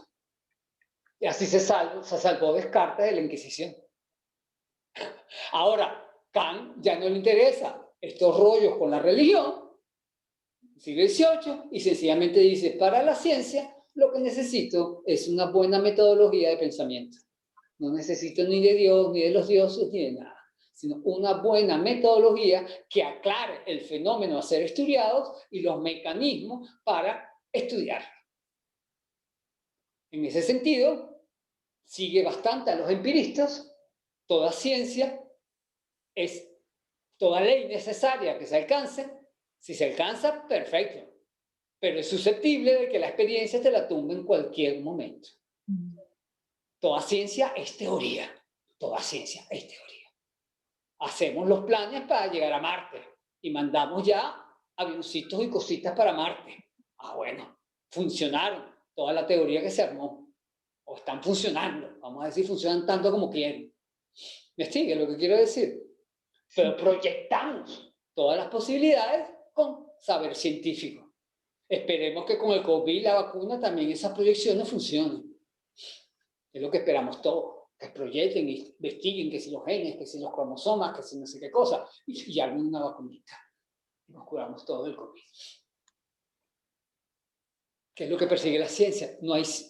Speaker 1: Y así se salvó Descartes de la Inquisición. Ahora, Kant ya no le interesa estos rollos con la religión, siglo XVIII, y sencillamente dice, para la ciencia, lo que necesito es una buena metodología de pensamiento. No necesito ni de Dios, ni de los dioses, ni de nada, sino una buena metodología que aclare el fenómeno a ser estudiado y los mecanismos para estudiarlo. En ese sentido, sigue bastante a los empiristas. Toda ciencia es toda ley necesaria que se alcance. Si se alcanza, perfecto. Pero es susceptible de que la experiencia te la tumbe en cualquier momento. Toda ciencia es teoría. Toda ciencia es teoría. Hacemos los planes para llegar a Marte y mandamos ya avioncitos y cositas para Marte. Ah, bueno, funcionaron. Toda la teoría que se armó. O están funcionando. Vamos a decir, funcionan tanto como quieren. ¿Me sigue lo que quiero decir? Pero proyectamos todas las posibilidades con saber científico. Esperemos que con el COVID y la vacuna también esas proyecciones funcionen. Es lo que esperamos todos. Que proyecten, investiguen que si los genes, que si los cromosomas, que si no sé qué cosa, y armen una vacunita. Y nos curamos todo del COVID. ¿Qué es lo que persigue la ciencia?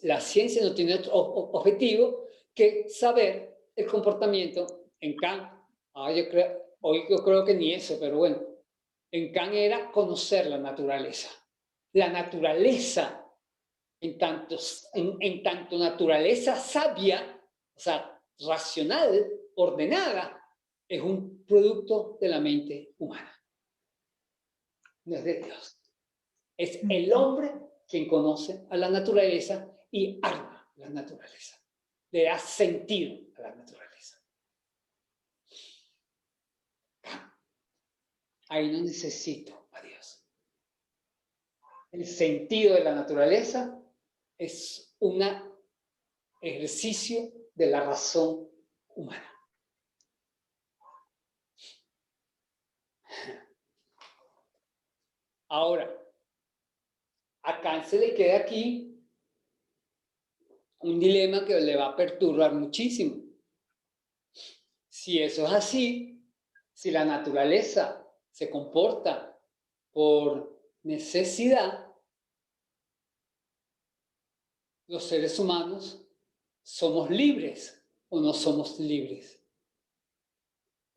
Speaker 1: La ciencia no tiene otro objetivo que saber el comportamiento. En Kant, hoy yo creo que ni eso, pero bueno, en Kant era conocer la naturaleza. La naturaleza, en tanto naturaleza sabia, o sea, racional, ordenada, es un producto de la mente humana. No es de Dios. Es el hombre quien conoce a la naturaleza y arma la naturaleza. Le da sentido a la naturaleza. Ahí no necesito a Dios. El sentido de la naturaleza es un ejercicio de la razón humana. Ahora, a Kant se le queda aquí un dilema que le va a perturbar muchísimo. Si eso es así, si la naturaleza se comporta por necesidad, los seres humanos somos libres o no somos libres.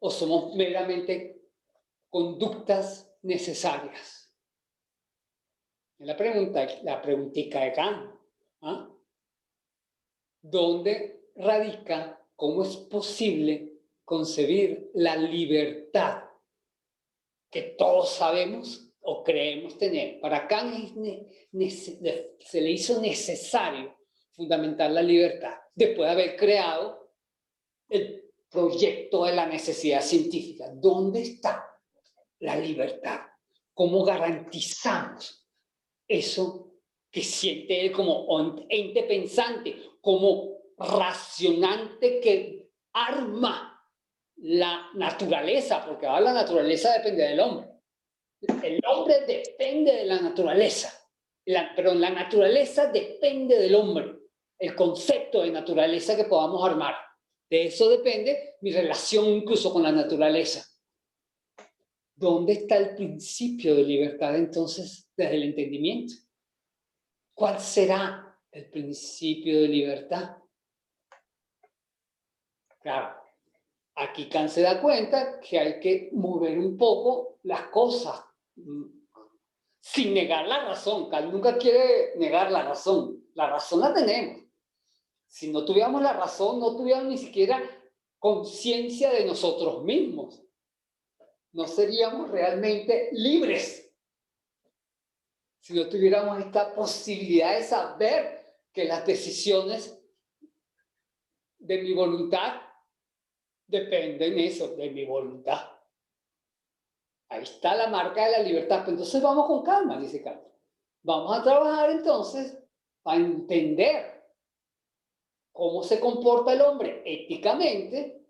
Speaker 1: O somos meramente conductas necesarias. La preguntita de Kant. ¿Ah? ¿Dónde radica, cómo es posible concebir la libertad que todos sabemos o creemos tener? Para Kant se le hizo necesario fundamentar la libertad después de haber creado el proyecto de la necesidad científica. ¿Dónde está la libertad? ¿Cómo garantizamos eso que siente él como ente pensante, como racionante que arma la naturaleza? Porque ahora la naturaleza depende del hombre. El hombre depende de la naturaleza, pero la naturaleza depende del hombre. El concepto de naturaleza que podamos armar. De eso depende mi relación incluso con la naturaleza. ¿Dónde está el principio de libertad entonces desde el entendimiento? ¿Cuál será el principio de libertad? Claro, aquí Kant se da cuenta que hay que mover un poco las cosas sin negar la razón. Kant nunca quiere negar la razón. La razón la tenemos. Si no tuviéramos la razón, no tuviéramos ni siquiera conciencia de nosotros mismos. No seríamos realmente libres. Si no tuviéramos esta posibilidad de saber que las decisiones de mi voluntad dependen de mi voluntad. Ahí está la marca de la libertad. Pero entonces vamos con calma, dice Kant. Vamos a trabajar entonces a entender cómo se comporta el hombre éticamente.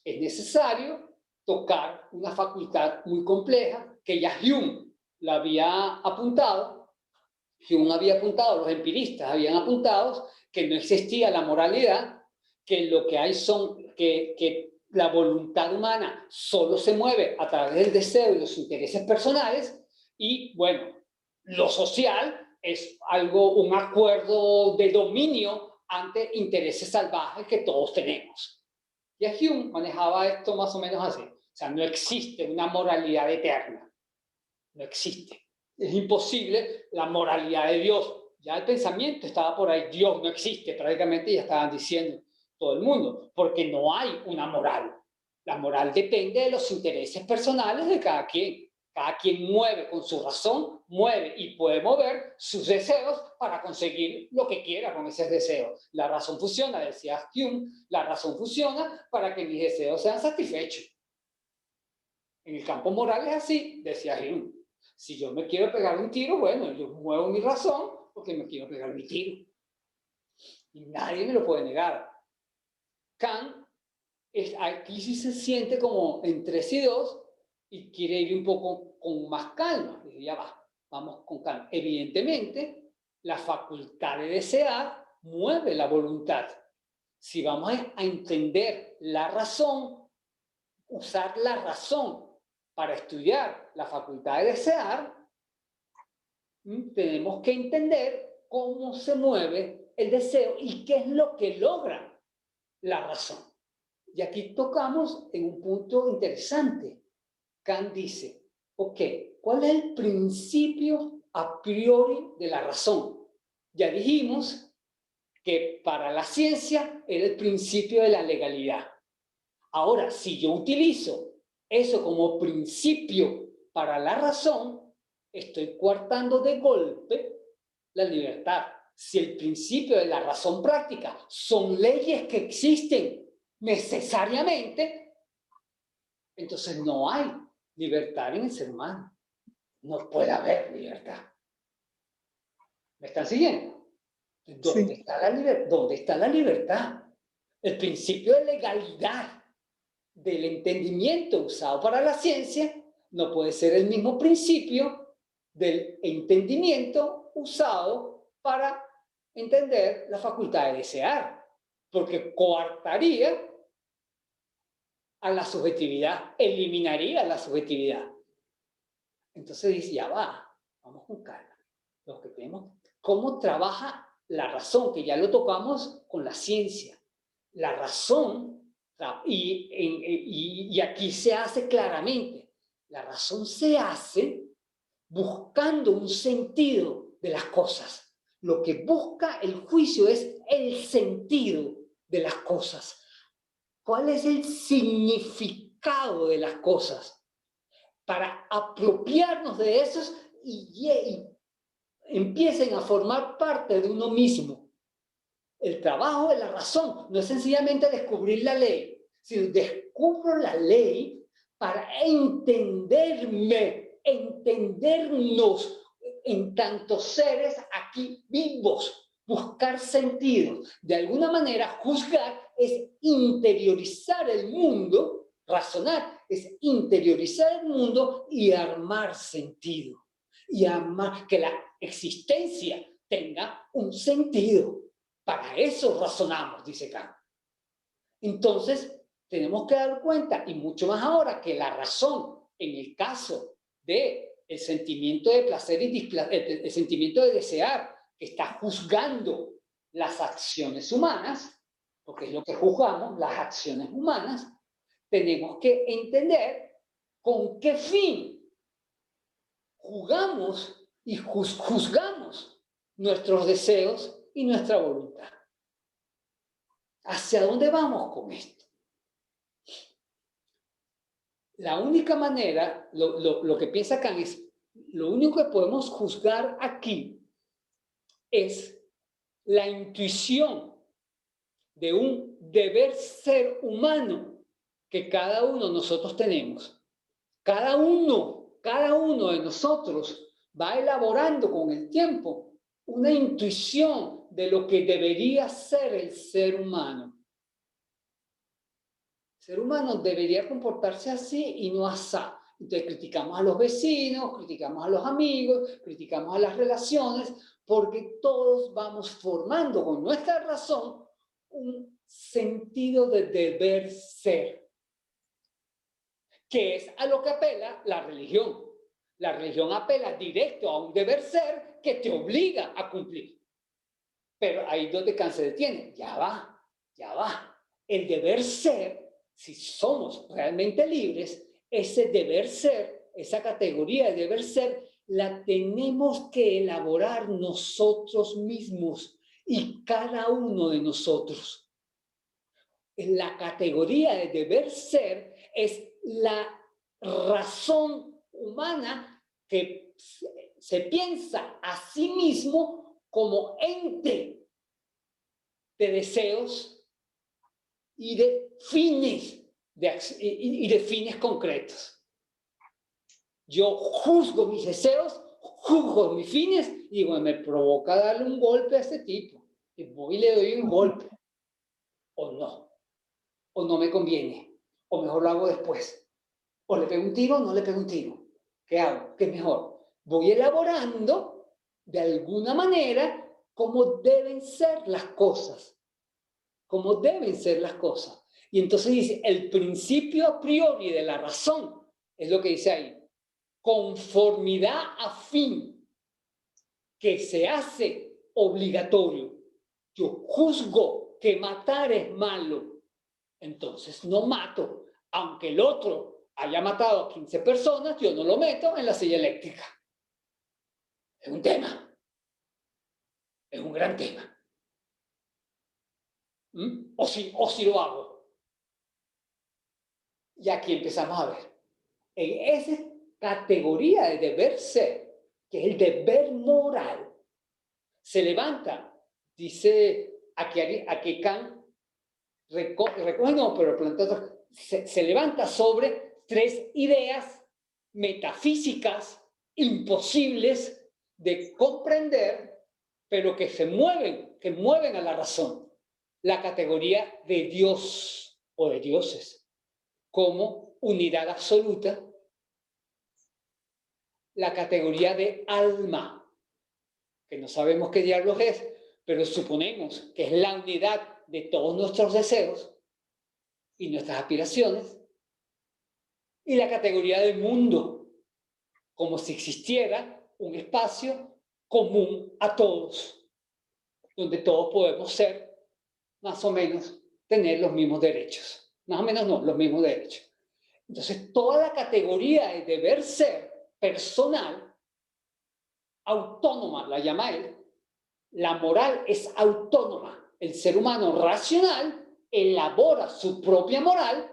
Speaker 1: Es necesario tocar una facultad muy compleja que ya Hume la había apuntado. Hume había apuntado, los empiristas habían apuntado que no existía la moralidad, que lo que hay son que la voluntad humana solo se mueve a través del deseo y los intereses personales, y bueno, lo social es algo, un acuerdo de dominio ante intereses salvajes que todos tenemos. Y Hume manejaba esto más o menos así. O sea, no existe una moralidad eterna. No existe. Es imposible la moralidad de Dios. Ya el pensamiento estaba por ahí. Dios no existe, prácticamente ya estaban diciendo todo el mundo, porque no hay una moral. La moral depende de los intereses personales de cada quien. Cada quien mueve con su razón, mueve y puede mover sus deseos para conseguir lo que quiera con esos deseos. La razón funciona, decía Hume, la razón funciona para que mis deseos sean satisfechos. En el campo moral es así, decía Hume. Si yo me quiero pegar un tiro, bueno, yo muevo mi razón porque me quiero pegar mi tiro. Y nadie me lo puede negar. Kant, aquí sí se siente como en 3 y 2 y quiere ir un poco con más calma. Dice, ya va, vamos con calma. Evidentemente, la facultad de desear mueve la voluntad. Si vamos a entender la razón, usar la razón para estudiar la facultad de desear, tenemos que entender cómo se mueve el deseo y qué es lo que logra la razón. Y aquí tocamos en un punto interesante. Kant dice, ok, ¿cuál es el principio a priori de la razón? Ya dijimos que para la ciencia era el principio de la legalidad. Ahora, si yo utilizo eso como principio para la razón, estoy coartando de golpe la libertad. Si el principio de la razón práctica son leyes que existen necesariamente, entonces no hay libertad en el ser humano. No puede haber libertad. ¿Me están siguiendo? ¿Dónde está la libertad? ¿Dónde está la libertad? El principio de legalidad del entendimiento usado para la ciencia no puede ser el mismo principio del entendimiento usado para entender la facultad de desear, porque coartaría a la subjetividad, eliminaría la subjetividad. Entonces dice, ya va, vamos con calma. Lo que tenemos, ¿cómo trabaja la razón, que ya lo tocamos con la ciencia. La razón, y aquí se hace claramente, la razón se hace buscando un sentido de las cosas. Lo que busca el juicio es el sentido de las cosas. ¿Cuál es el significado de las cosas? Para apropiarnos de esos y empiecen a formar parte de uno mismo. El trabajo de la razón no es sencillamente descubrir la ley, sino descubro la ley para entenderme, entendernos en tantos seres aquí vivos, buscar sentido. De alguna manera, juzgar es interiorizar el mundo, razonar es interiorizar el mundo y armar sentido. Y armar que la existencia tenga un sentido. Para eso razonamos, dice Kant. Entonces, tenemos que dar cuenta, y mucho más ahora, que la razón, en el caso del sentimiento de placer y displacer, el sentimiento de desear, que está juzgando las acciones humanas, porque es lo que juzgamos, las acciones humanas, tenemos que entender con qué fin juzgamos y juzgamos nuestros deseos y nuestra voluntad. ¿Hacia dónde vamos con esto? La única manera, lo que piensa Kant es, lo único que podemos juzgar aquí es la intuición de un deber ser humano que cada uno de nosotros tenemos. Cada uno de nosotros va elaborando con el tiempo una intuición de lo que debería ser el ser humano. El ser humano debería comportarse así y no asá. Entonces criticamos a los vecinos, criticamos a los amigos, criticamos a las relaciones, porque todos vamos formando con nuestra razón un sentido de deber ser, que es a lo que apela la religión. La religión apela directo a un deber ser que te obliga a cumplir. Pero ahí donde Kant se detiene. Ya va. El deber ser, si somos realmente libres, ese deber ser, esa categoría de deber ser, la tenemos que elaborar nosotros mismos y cada uno de nosotros. La categoría de deber ser es la razón humana que se piensa a sí mismo como ente de deseos y de fines, y de fines concretos. Yo juzgo mis deseos, juzgo mis fines, y digo, me provoca darle un golpe a este tipo. Y voy y le doy un golpe. O no me conviene. O mejor lo hago después. O le pego un tiro o no le pego un tiro. ¿Qué hago? ¿Qué es mejor? Voy elaborando de alguna manera cómo deben ser las cosas. Cómo deben ser las cosas. Y entonces dice, el principio a priori de la razón, es lo que dice ahí, conformidad a fin, que se hace obligatorio. Yo juzgo que matar es malo, entonces no mato. Aunque el otro haya matado a 15 personas, yo no lo meto en la silla eléctrica. Es un tema. Es un gran tema. O si lo hago. Y aquí empezamos a ver. En esa categoría de deber ser, que es el deber moral, se levanta, dice aquí Kant, recoge no, pero se levanta sobre tres ideas metafísicas imposibles de comprender, pero que mueven a la razón. La categoría de Dios o de dioses como unidad absoluta, la categoría de alma, que no sabemos qué diablos es, pero suponemos que es la unidad de todos nuestros deseos y nuestras aspiraciones, y la categoría del mundo, como si existiera un espacio común a todos. donde todos podemos ser, más o menos, tener los mismos derechos. Más o menos no, los mismos derechos. Entonces, toda la categoría de deber ser personal, autónoma, la llama él, la moral es autónoma. El ser humano racional elabora su propia moral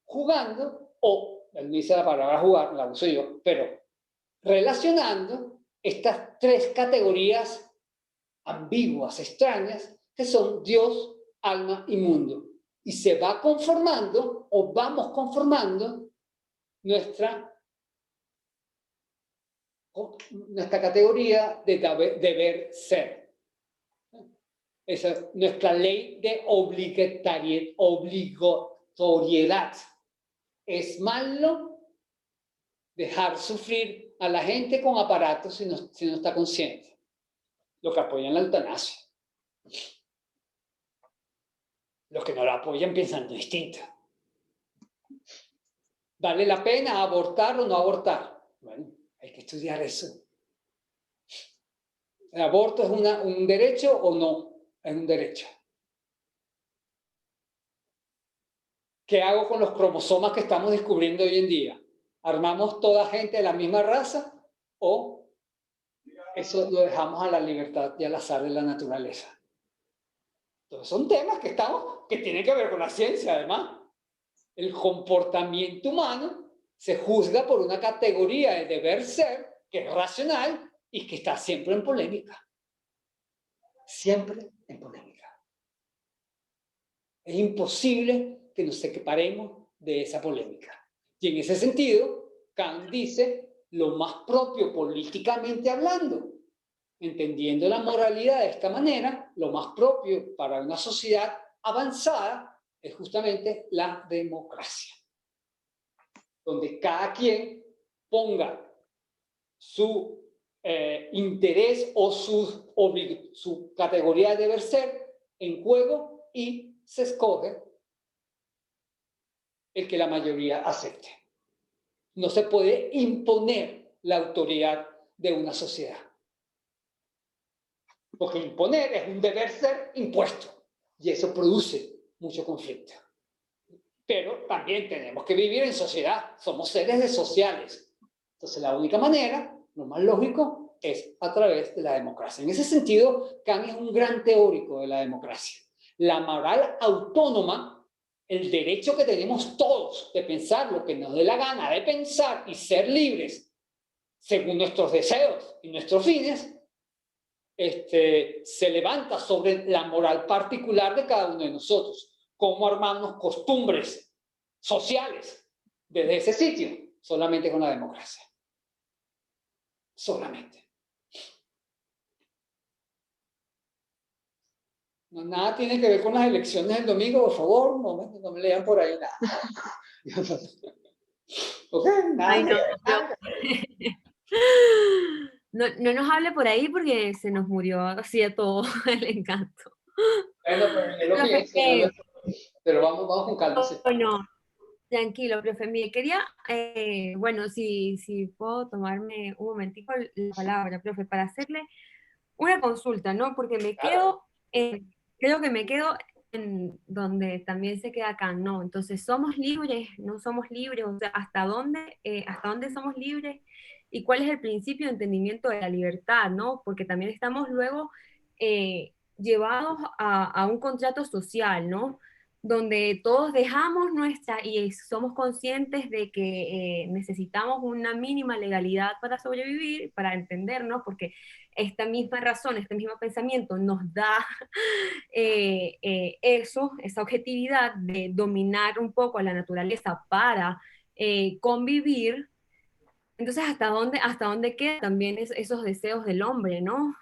Speaker 1: jugando, o, él dice la palabra jugar, la uso yo, pero relacionando estas tres categorías ambiguas, extrañas, que son Dios, alma y mundo. Y se va conformando, o vamos conformando, nuestra categoría de deber ser. Esa es nuestra ley de obligatoriedad. Es malo dejar sufrir a la gente con aparatos si no está consciente. Los que apoyan la eutanasia. Los que no la apoyan piensan distinto. ¿Vale la pena abortar o no abortar? Bueno, hay que estudiar eso. ¿El aborto es un derecho o no es un derecho? ¿Qué hago con los cromosomas que estamos descubriendo hoy en día? ¿Armamos toda gente de la misma raza o eso lo dejamos a la libertad y al azar de la naturaleza? Entonces son temas que tienen que ver con la ciencia, además. El comportamiento humano se juzga por una categoría de deber ser que es racional y que está siempre en polémica. Siempre en polémica. Es imposible que nos separemos de esa polémica. Y en ese sentido, Kant dice lo más propio políticamente hablando, entendiendo la moralidad de esta manera, lo más propio para una sociedad avanzada es justamente la democracia, donde cada quien ponga su interés o su categoría de deber ser en juego y se escoge el que la mayoría acepte. No se puede imponer la autoridad de una sociedad. Porque imponer es un deber ser impuesto. Y eso produce mucho conflicto. Pero también tenemos que vivir en sociedad. Somos seres sociales. Entonces la única manera, lo más lógico, es a través de la democracia. En ese sentido, Kant es un gran teórico de la democracia. La moral autónoma, el derecho que tenemos todos de pensar lo que nos dé la gana de pensar y ser libres según nuestros deseos y nuestros fines, se levanta sobre la moral particular de cada uno de nosotros. Cómo armarnos costumbres sociales desde ese sitio, solamente con la democracia. Solamente. No, nada tiene que ver con las elecciones del domingo, por favor, no me lean por ahí nada. ¿Ok? Nada.
Speaker 4: Ay, no, no nos hable por ahí porque se nos murió así a todo el encanto.
Speaker 1: Bueno, pero yo lo
Speaker 4: Profe,
Speaker 1: pienso, pero vamos con calma. Sí.
Speaker 4: No, tranquilo, profe. Mire, quería, bueno, si puedo tomarme un momentico la palabra, profe, para hacerle una consulta, ¿no? Porque me quedo, creo que me quedo en donde también se queda acá, ¿no? Entonces, ¿somos libres? ¿No somos libres? O sea, ¿hasta dónde somos libres? ¿Y cuál es el principio de entendimiento de la libertad, ¿no? Porque también estamos luego llevados a un contrato social, ¿no? Donde todos dejamos y somos conscientes de que necesitamos una mínima legalidad para sobrevivir, para entendernos, porque esta misma razón, este mismo pensamiento nos da esa objetividad de dominar un poco a la naturaleza para convivir. Entonces, ¿hasta dónde quedan también esos deseos del hombre, ¿no?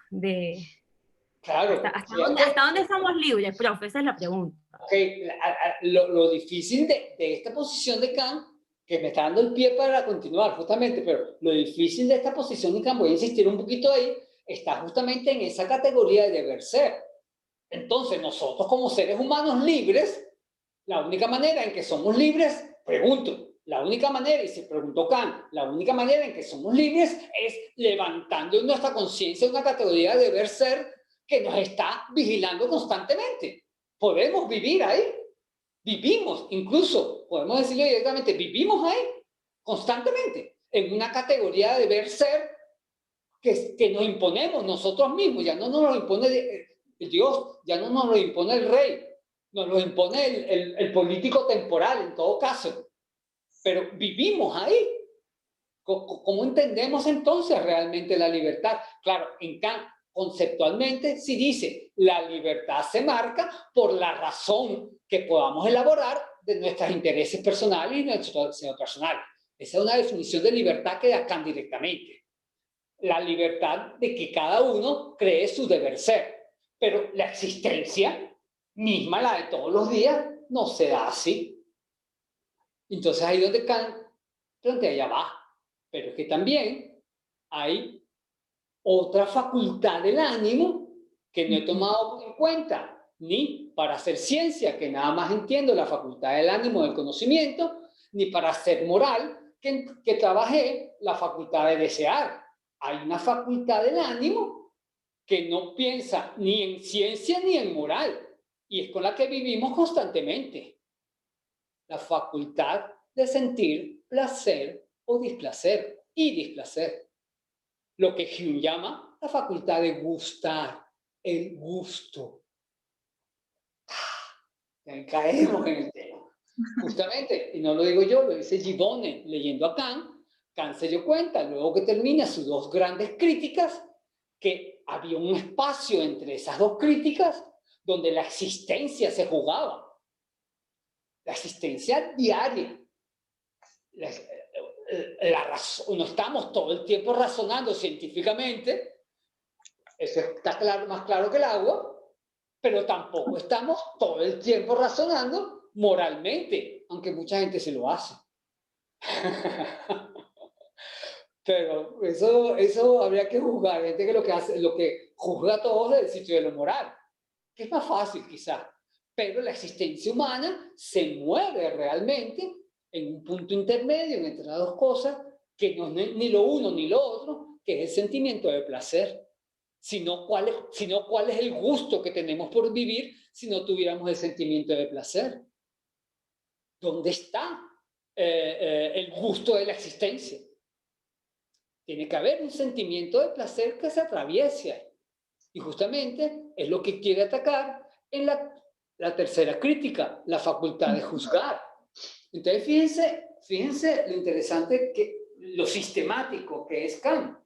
Speaker 1: Claro.
Speaker 4: ¿Hasta dónde somos libres, profe? Esa es la pregunta.
Speaker 1: Okay. Lo difícil de esta posición de Kant, que me está dando el pie para continuar justamente, pero lo difícil de esta posición de Kant, voy a insistir un poquito ahí, está justamente en esa categoría de deber ser. Entonces, nosotros como seres humanos libres, la única manera en que somos libres, pregunto, la única manera, y se preguntó Kant, la única manera en que somos libres es levantando en nuestra conciencia una categoría de deber ser que nos está vigilando constantemente. Podemos vivir ahí, vivimos, incluso podemos decirlo directamente, vivimos ahí constantemente, en una categoría de deber ser que nos imponemos nosotros mismos. Ya no nos lo impone Dios, ya no nos lo impone el rey, nos lo impone el político temporal en todo caso, pero vivimos ahí. ¿Cómo entendemos entonces realmente la libertad? Claro, en Kant conceptualmente sí dice, la libertad se marca por la razón que podamos elaborar de nuestros intereses personales y nuestro deseo personal. Esa es una definición de libertad que da Kant directamente. La libertad de que cada uno cree su deber ser, pero la existencia misma, la de todos los días, no se da así. Entonces ahí donde Kant plantea, ya va, pero es que también hay otra facultad del ánimo que no he tomado en cuenta, ni para hacer ciencia, que nada más entiendo la facultad del ánimo del conocimiento, ni para hacer moral, que trabajé la facultad de desear. Hay una facultad del ánimo que no piensa ni en ciencia ni en moral, y es con la que vivimos constantemente. La facultad de sentir placer o displacer y displacer. Lo que Hume llama la facultad de gustar, el gusto. Caemos en el tema. Justamente, y no lo digo yo, lo dice Gibbone leyendo a Kant. Kant se dio cuenta, luego que termina sus dos grandes críticas, que había un espacio entre esas dos críticas donde la existencia se jugaba. La existencia diaria. No estamos todo el tiempo razonando científicamente, eso está claro, más claro que el agua, pero tampoco estamos todo el tiempo razonando moralmente, aunque mucha gente se lo hace. Pero eso habría que juzgar, gente que lo que juzga a todos del sitio de lo moral, que es más fácil quizá, pero la existencia humana se mueve realmente en un punto intermedio entre las dos cosas, que no es ni lo uno ni lo otro, que es el sentimiento de placer. Sino cuál es el gusto que tenemos por vivir si no tuviéramos el sentimiento de placer. ¿Dónde está el gusto de la existencia? Tiene que haber un sentimiento de placer que se atraviese. Y justamente es lo que quiere atacar en la tercera crítica, la facultad de juzgar. Entonces, fíjense lo interesante, lo sistemático que es Kant.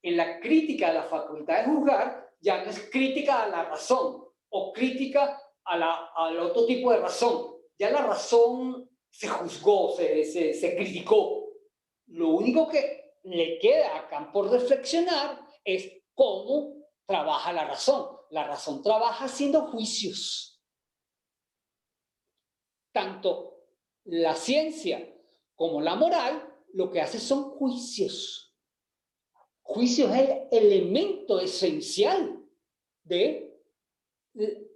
Speaker 1: En la crítica a la facultad de juzgar, ya no es crítica a la razón o crítica al otro tipo de razón. Ya la razón se juzgó, se criticó. Lo único que le queda a Kant por reflexionar es cómo trabaja la razón. La razón trabaja haciendo juicios. Tanto la ciencia como la moral lo que hace son juicios. Juicio es el elemento esencial de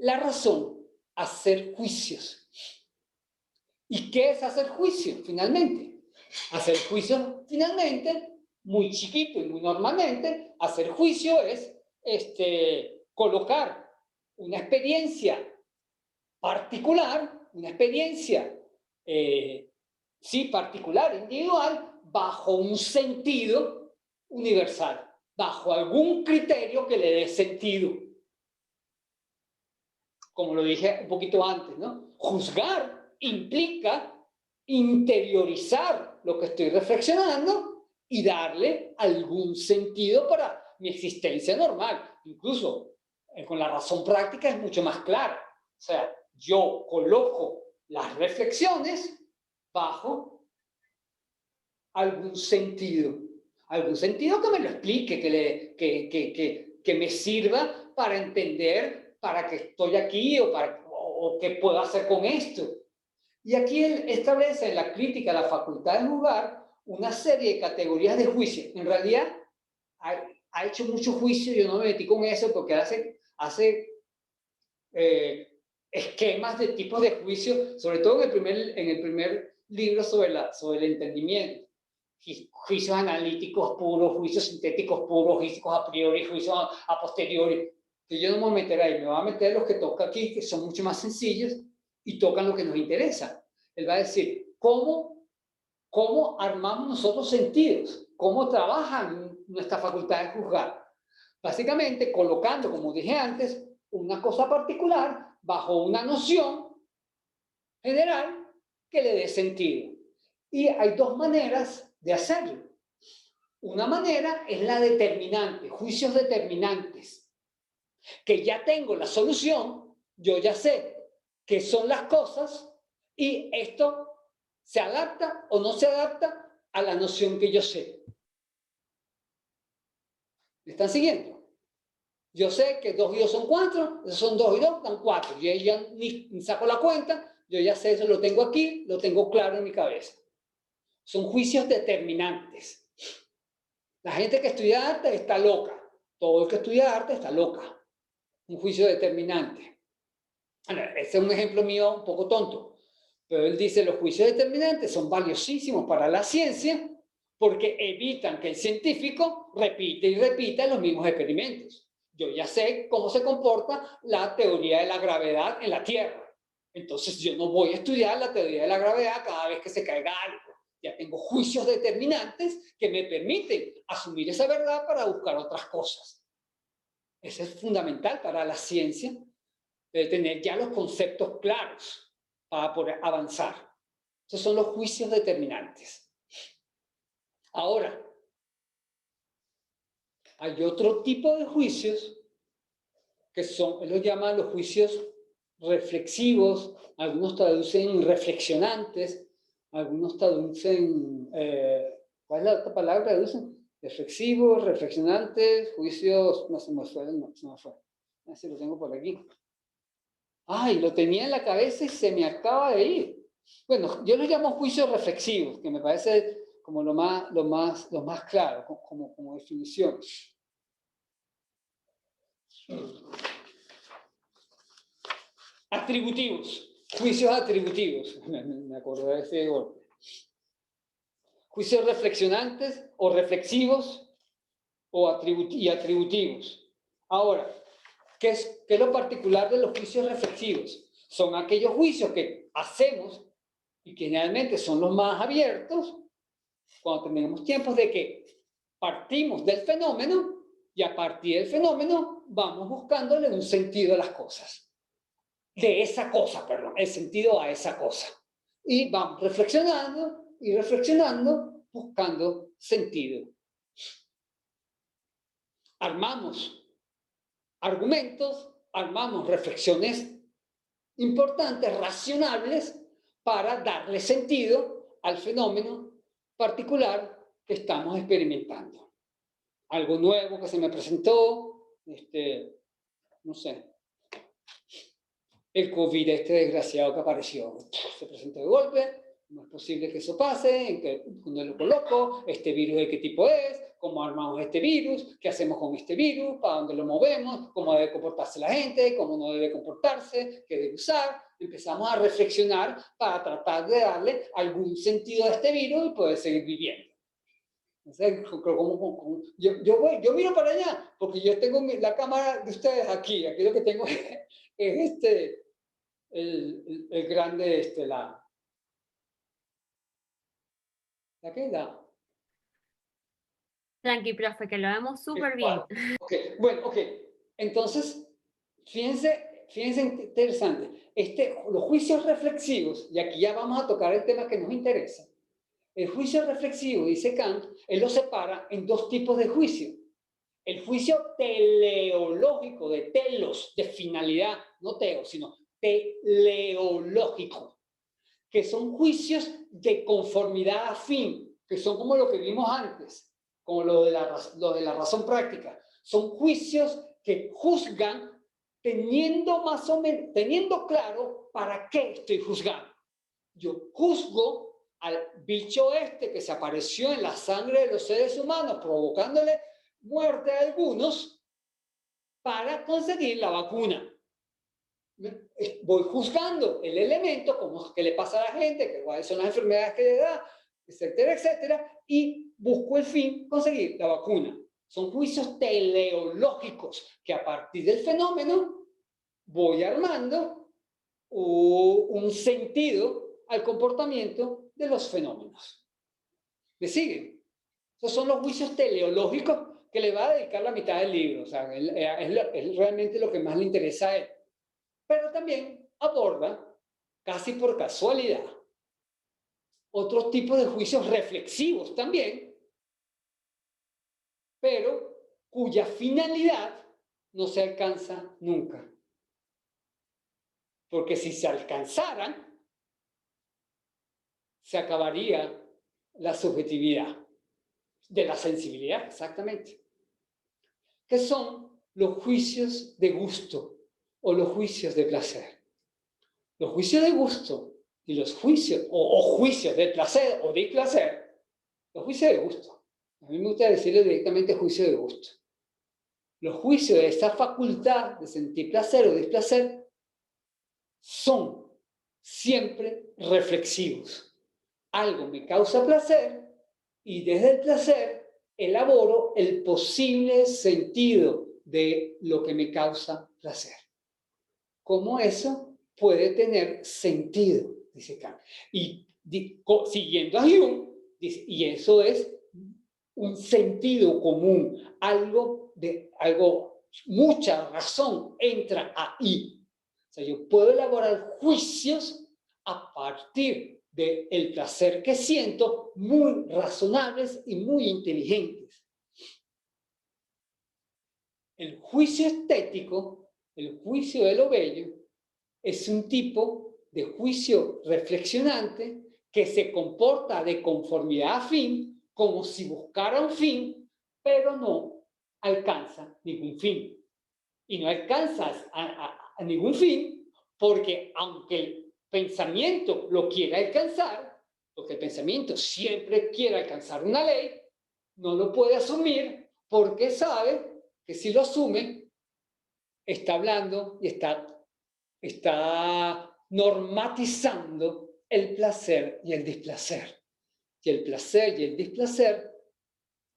Speaker 1: la razón, hacer juicios. ¿Y qué es hacer juicio finalmente? Hacer juicio finalmente, muy chiquito y muy normalmente, hacer juicio es colocar una experiencia particular, una experiencia particular, individual, bajo un sentido universal, bajo algún criterio que le dé sentido. Como lo dije un poquito antes, ¿no? Juzgar implica interiorizar lo que estoy reflexionando y darle algún sentido para mi existencia normal. Incluso con la razón práctica es mucho más clara. O sea, yo coloco las reflexiones bajo algún sentido que me lo explique, que me sirva para entender para qué estoy aquí o qué puedo hacer con esto. Y aquí él establece en la crítica a la facultad de juzgar una serie de categorías de juicio. En realidad ha hecho mucho juicio, yo no me metí con eso porque hace esquemas de tipos de juicio, sobre todo en el primer libro sobre el entendimiento. juicios analíticos puros, juicios sintéticos puros, juicios a priori, juicios a posteriori, que yo no me voy a meter ahí, me voy a meter los que toca aquí, que son mucho más sencillos y tocan lo que nos interesa. Él va a decir, ¿cómo armamos nosotros sentidos? ¿Cómo trabajan nuestra facultad de juzgar? Básicamente colocando, como dije antes, una cosa particular bajo una noción general que le dé sentido. Y hay dos maneras de hacerlo. Una manera es la determinante, juicios determinantes, que ya tengo la solución, yo ya sé qué son las cosas y esto se adapta o no se adapta a la noción que yo sé. ¿Me están siguiendo? Yo sé que 2 y 2 son 4, esos son 2 y 2, dan 4. Yo ya ni saco la cuenta, yo ya sé eso, lo tengo aquí, lo tengo claro en mi cabeza. Son juicios determinantes. La gente que estudia arte está loca. Todo el que estudia arte está loca. Un juicio determinante. Bueno, ese es un ejemplo mío un poco tonto. Pero él dice, los juicios determinantes son valiosísimos para la ciencia porque evitan que el científico repita y repita los mismos experimentos. Yo ya sé cómo se comporta la teoría de la gravedad en la Tierra. Entonces yo no voy a estudiar la teoría de la gravedad cada vez que se caiga algo. Ya tengo juicios determinantes que me permiten asumir esa verdad para buscar otras cosas. Eso es fundamental para la ciencia, tener ya los conceptos claros para poder avanzar. Esos son los juicios determinantes. Ahora, hay otro tipo de juicios que son, él los llama los juicios reflexivos, algunos traducen reflexionantes, algunos traducen, ¿cuál es la otra palabra que traducen? Reflexivos, reflexionantes, juicios, no se me fue, no se me fue. A ver si lo tengo por aquí. Ay, lo tenía en la cabeza y se me acaba de ir. Bueno, yo los llamo juicios reflexivos, que me parece como lo más claro, como definición. Atributivos, juicios atributivos. Me acordé de ese golpe. Juicios reflexionantes o reflexivos y atributivos. Ahora, ¿qué es lo particular de los juicios reflexivos? Son aquellos juicios que hacemos y que generalmente son los más abiertos cuando tenemos tiempos de que partimos del fenómeno y a partir del fenómeno vamos buscándole un sentido a las cosas. De esa cosa, perdón, el sentido a esa cosa. Y vamos reflexionando y reflexionando buscando sentido. Armamos argumentos, armamos reflexiones importantes, racionales, para darle sentido al fenómeno particular que estamos experimentando. Algo nuevo que se me presentó, no sé, el COVID desgraciado que apareció, se presentó de golpe, no es posible que eso pase, en que cuando lo coloco, este virus de qué tipo es, cómo armamos este virus, qué hacemos con este virus, para dónde lo movemos, cómo debe comportarse la gente, cómo no debe comportarse, qué debe usar. Empezamos a reflexionar para tratar de darle algún sentido a este virus y poder seguir viviendo. Yo miro para allá, porque yo tengo la cámara de ustedes aquí lo que tengo es el grande, ¿la qué?
Speaker 4: Tranqui, profe, que lo vemos súper bien.
Speaker 1: Okay. Bueno, ok. Entonces, fíjense interesante. Los juicios reflexivos, y aquí ya vamos a tocar el tema que nos interesa. El juicio reflexivo, dice Kant, él lo separa en dos tipos de juicio. El juicio teleológico, de telos, de finalidad, no teo, sino teleológico, que son juicios de conformidad a fin, que son como lo que vimos antes, como lo de la razón práctica. Son juicios que juzgan teniendo claro para qué estoy juzgando. Yo juzgo al bicho que se apareció en la sangre de los seres humanos, provocándole muerte a algunos para conseguir la vacuna. Voy juzgando el elemento, como que le pasa a la gente, cuáles son las enfermedades que le da, etcétera, etcétera, y busco el fin, conseguir la vacuna. Son juicios teleológicos que a partir del fenómeno voy armando un sentido al comportamiento de los fenómenos. ¿Me siguen? Esos son los juicios teleológicos que le va a dedicar la mitad del libro. O sea, es realmente lo que más le interesa a él. Pero también aborda, casi por casualidad, otros tipos de juicios reflexivos también, pero cuya finalidad no se alcanza nunca. Porque si se alcanzaran, se acabaría la subjetividad de la sensibilidad, exactamente. ¿Qué son los juicios de gusto o los juicios de placer? Los juicios de gusto y los juicios, o juicios de placer o displacer, los juicios de gusto. A mí me gusta decirle directamente juicio de gusto. Los juicios de esa facultad de sentir placer o displacer son siempre reflexivos. Algo me causa placer y desde el placer elaboro el posible sentido de lo que me causa placer. ¿Cómo eso puede tener sentido? Dice Kant. Y siguiendo a Hume, dice, y eso es un sentido común, algo, mucha razón entra ahí. O sea, yo puedo elaborar juicios a partir del placer que siento, muy razonables y muy inteligentes. El juicio estético, el juicio de lo bello, es un tipo de juicio reflexionante que se comporta de conformidad a fin, como si buscara un fin, pero no alcanza ningún fin. Y no alcanzas a ningún fin porque aunque el pensamiento lo quiera alcanzar, porque el pensamiento siempre quiere alcanzar una ley, no lo puede asumir porque sabe que si lo asume, está hablando y está normatizando el placer y el displacer. Y el placer y el displacer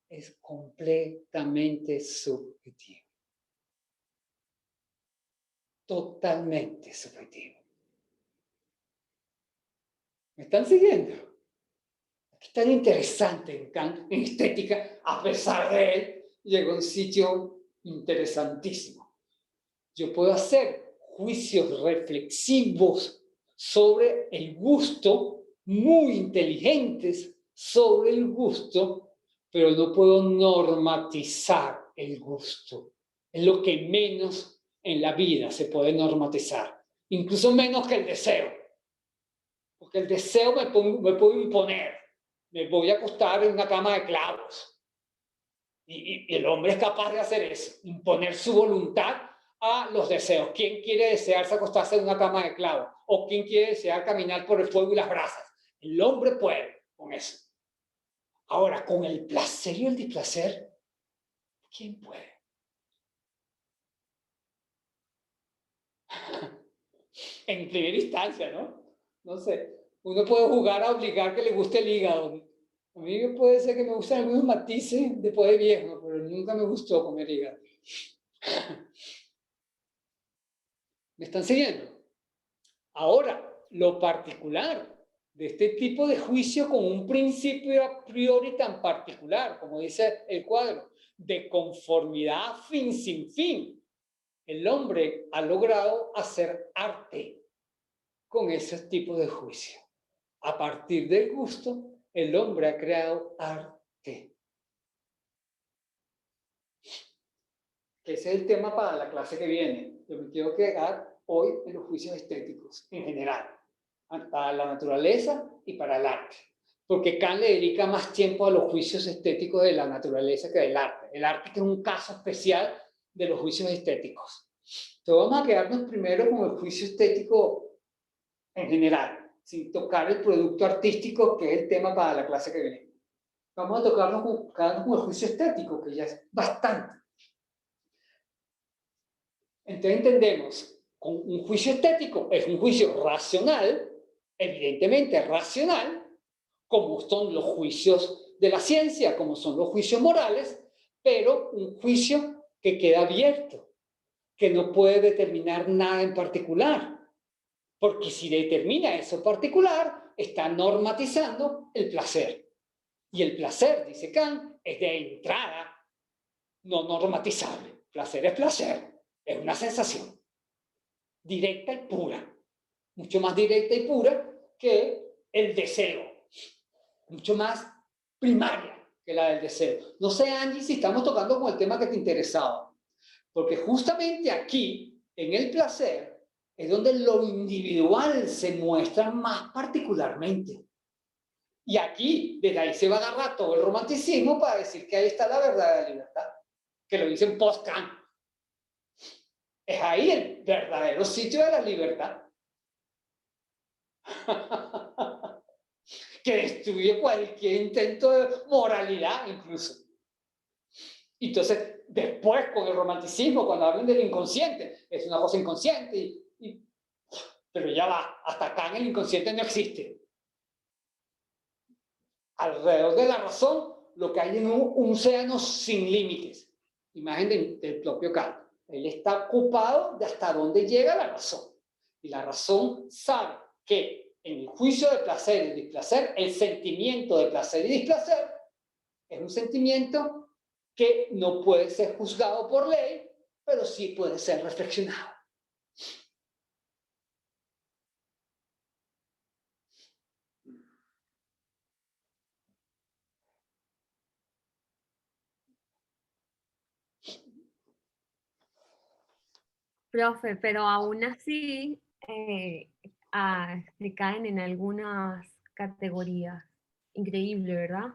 Speaker 1: es completamente subjetivo. Totalmente subjetivo. ¿Me están siguiendo? Es tan interesante en Kant, en estética, a pesar de él, llegó a un sitio interesantísimo. Yo puedo hacer juicios reflexivos sobre el gusto, muy inteligentes sobre el gusto, pero no puedo normatizar el gusto. Es lo que menos en la vida se puede normatizar, incluso menos que el deseo. Porque el deseo me puedo imponer. Me voy a acostar en una cama de clavos. Y el hombre es capaz de hacer eso, imponer su voluntad a los deseos. ¿Quién quiere desearse acostarse en una cama de clavos? ¿O quién quiere desear caminar por el fuego y las brasas? El hombre puede con eso. Ahora, con el placer y el displacer, ¿quién puede? En primera instancia, ¿no? No sé. Uno puede jugar a obligar que le guste el hígado. A mí puede ser que me gustan algunos matices después de viejo, pero nunca me gustó comer hígado. ¿Me están siguiendo? Ahora, lo particular de este tipo de juicio con un principio a priori tan particular, como dice el cuadro, de conformidad a fin sin fin. El hombre ha logrado hacer arte con ese tipo de juicio. A partir del gusto, el hombre ha creado arte. Ese es el tema para la clase que viene. Yo me quiero quedar hoy en los juicios estéticos en general, para la naturaleza y para el arte. Porque Kant le dedica más tiempo a los juicios estéticos de la naturaleza que del arte. El arte que es un caso especial de los juicios estéticos. Entonces vamos a quedarnos primero con el juicio estético en general, sin tocar el producto artístico, que es el tema para la clase que viene. Vamos a tocarnos con el juicio estético, que ya es bastante. Entonces entendemos, con un juicio estético es un juicio racional, evidentemente racional, como son los juicios de la ciencia, como son los juicios morales, pero un juicio que queda abierto, que no puede determinar nada en particular, porque si determina eso en particular, está normatizando el placer. Y el placer, dice Kant, es de entrada no normatizable. Placer es placer, es una sensación directa y pura, mucho más directa y pura que el deseo, mucho más primaria que la del deseo. No sé, Angie, si estamos tocando con el tema que te interesaba, porque justamente aquí, en el placer, es donde lo individual se muestra más particularmente. Y aquí, desde ahí se va a agarrar todo el romanticismo para decir que ahí está la verdadera libertad, que lo dicen post-Kant. Es ahí el verdadero sitio de la libertad. Que destruye cualquier intento de moralidad, incluso. Entonces, después, con el romanticismo, cuando hablan del inconsciente, es una cosa inconsciente, pero ya va, hasta acá en el inconsciente no existe. Alrededor de la razón, lo que hay en un océano sin límites. Imagen del propio Kant. Él está ocupado de hasta dónde llega la razón. Y la razón sabe que en el juicio de placer y displacer, el sentimiento de placer y displacer es un sentimiento que no puede ser juzgado por ley, pero sí puede ser reflexionado.
Speaker 4: Profe, pero aún así se caen en algunas categorías. Increíble, ¿verdad?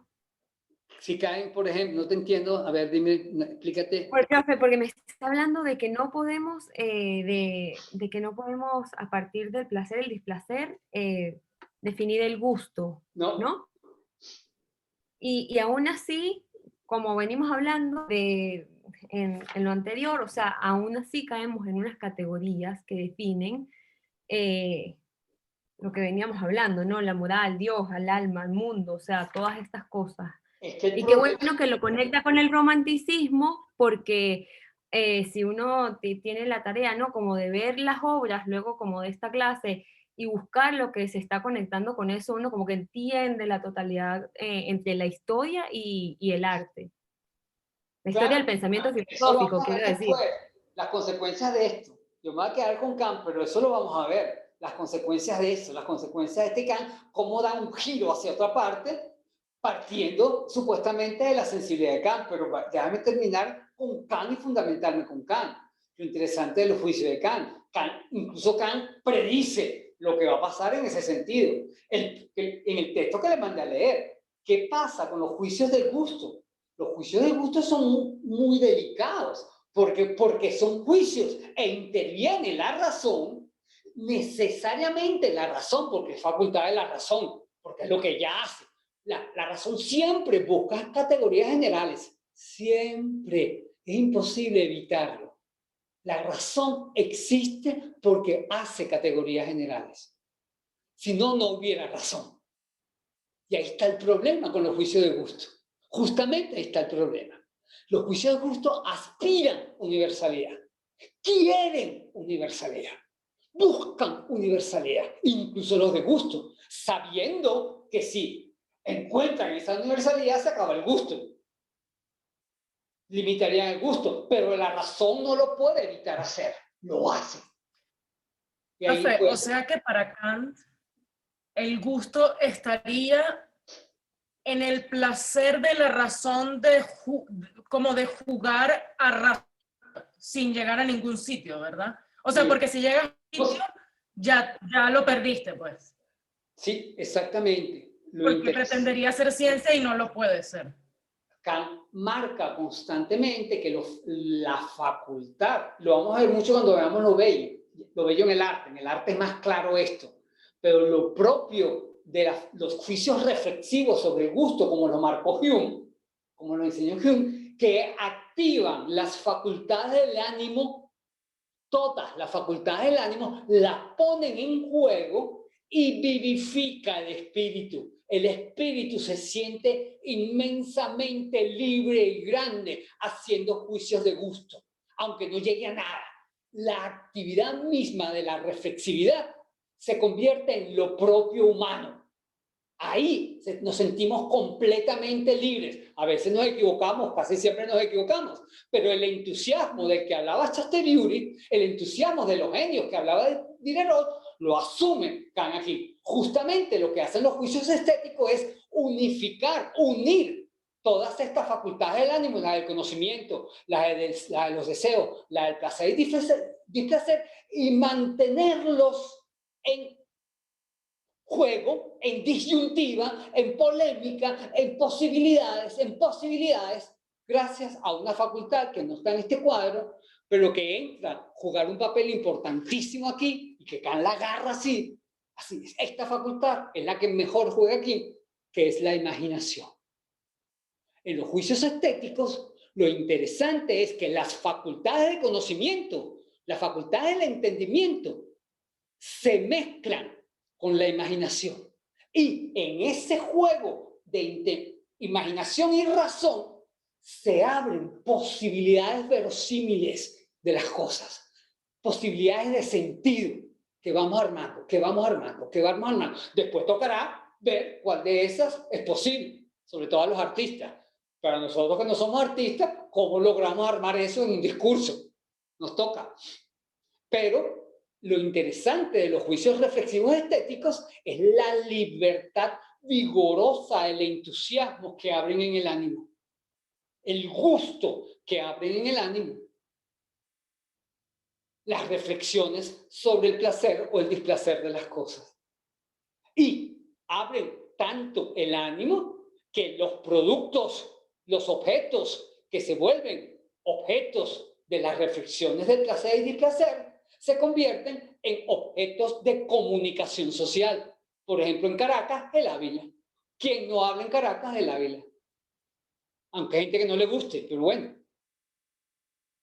Speaker 1: Si caen, por ejemplo, no te entiendo, a ver, dime, explícate.
Speaker 4: Profe, porque me está hablando de que no podemos, de que no podemos a partir del placer, el displacer, definir el gusto,
Speaker 1: No,
Speaker 4: ¿no? Y aún así, como venimos hablando en lo anterior, o sea, aún así caemos en unas categorías que definen lo que veníamos hablando, ¿no? La moral, Dios, al alma, al mundo, o sea, todas estas cosas.
Speaker 1: es que
Speaker 4: Y qué bueno que lo conecta con el romanticismo, porque si uno tiene la tarea, ¿no? Como de ver las obras, luego como de esta clase, y buscar lo que se está conectando con eso, uno como que entiende la totalidad entre la historia y el arte. La historia del pensamiento
Speaker 1: eso lo
Speaker 4: filosófico,
Speaker 1: vamos a ver
Speaker 4: quiero decir.
Speaker 1: después, las consecuencias de esto. Yo me voy a quedar con Kant, pero eso lo vamos a ver, las consecuencias de eso, las consecuencias de este Kant, cómo da un giro hacia otra parte, partiendo supuestamente de la sensibilidad de Kant, pero déjame terminar con Kant y fundamentalmente con Kant. Lo interesante de los juicios de Kant, incluso Kant predice lo que va a pasar en ese sentido. En el texto que le mandé a leer, ¿qué pasa con los juicios del gusto? Los juicios de gusto son muy delicados, porque son juicios e interviene la razón, necesariamente la razón, porque es facultad de la razón, porque es lo que ella hace. La razón siempre busca categorías generales, siempre, es imposible evitarlo. La razón existe porque hace categorías generales. Si no, no hubiera razón. Y ahí está el problema con los juicios de gusto. Justamente ahí está el problema. Los juicios de gusto aspiran universalidad, quieren universalidad, buscan universalidad, incluso los de gusto, sabiendo que si encuentran esa universalidad se acaba el gusto. Limitarían el gusto, pero la razón no lo puede evitar hacer, lo hace. Y ahí
Speaker 5: Profe,
Speaker 1: puede...
Speaker 5: o sea que para Kant el gusto estaría en el placer de la razón como de jugar a razón sin llegar a ningún sitio, ¿verdad? O sea,
Speaker 1: Sí.
Speaker 5: porque si llegas a un sitio, ya lo perdiste, pues.
Speaker 1: Sí, exactamente.
Speaker 5: Porque pretendería ser ciencia y no lo puede ser.
Speaker 1: Kant marca constantemente que la facultad, lo vamos a ver mucho cuando veamos lo bello en el arte es más claro esto, pero lo propio de los juicios reflexivos sobre el gusto, como lo marcó Hume, como lo enseñó Hume, que activan las facultades del ánimo, todas las facultades del ánimo, las ponen en juego y vivifica el espíritu. El espíritu se siente inmensamente libre y grande haciendo juicios de gusto, aunque no llegue a nada. La actividad misma de la reflexividad se convierte en lo propio humano. Ahí nos sentimos completamente libres. A veces nos equivocamos, casi siempre nos equivocamos, pero el entusiasmo del que hablaba Shaster-Uri, el entusiasmo de los genios que hablaba de Diderot, lo asumen, caen aquí. Justamente lo que hacen los juicios estéticos es unificar, unir todas estas facultades del ánimo, la del conocimiento, la de los deseos, la del placer y displacer, y mantenerlos en juego, en disyuntiva, en polémica, en posibilidades, gracias a una facultad que no está en este cuadro, pero que entra a jugar un papel importantísimo aquí y que Kant la agarra así es. Esta facultad es la que mejor juega aquí, que es la imaginación. En los juicios estéticos, lo interesante es que las facultades de conocimiento, las facultades del entendimiento, se mezclan con la imaginación. Y en ese juego de imaginación y razón se abren posibilidades verosímiles de las cosas, posibilidades de sentido que vamos armando. Después tocará ver cuál de esas es posible, sobre todo a los artistas. Para nosotros que no somos artistas, ¿cómo logramos armar eso en un discurso? Nos toca. Pero lo interesante de los juicios reflexivos estéticos es la libertad vigorosa, el entusiasmo que abren en el ánimo, el gusto que abren en el ánimo, las reflexiones sobre el placer o el displacer de las cosas. Y abren tanto el ánimo que los productos, los objetos que se vuelven objetos de las reflexiones del placer y displacer se convierten en objetos de comunicación social. Por ejemplo, en Caracas, el Ávila. ¿Quién no habla en Caracas, el Ávila? Aunque hay gente que no le guste, pero bueno.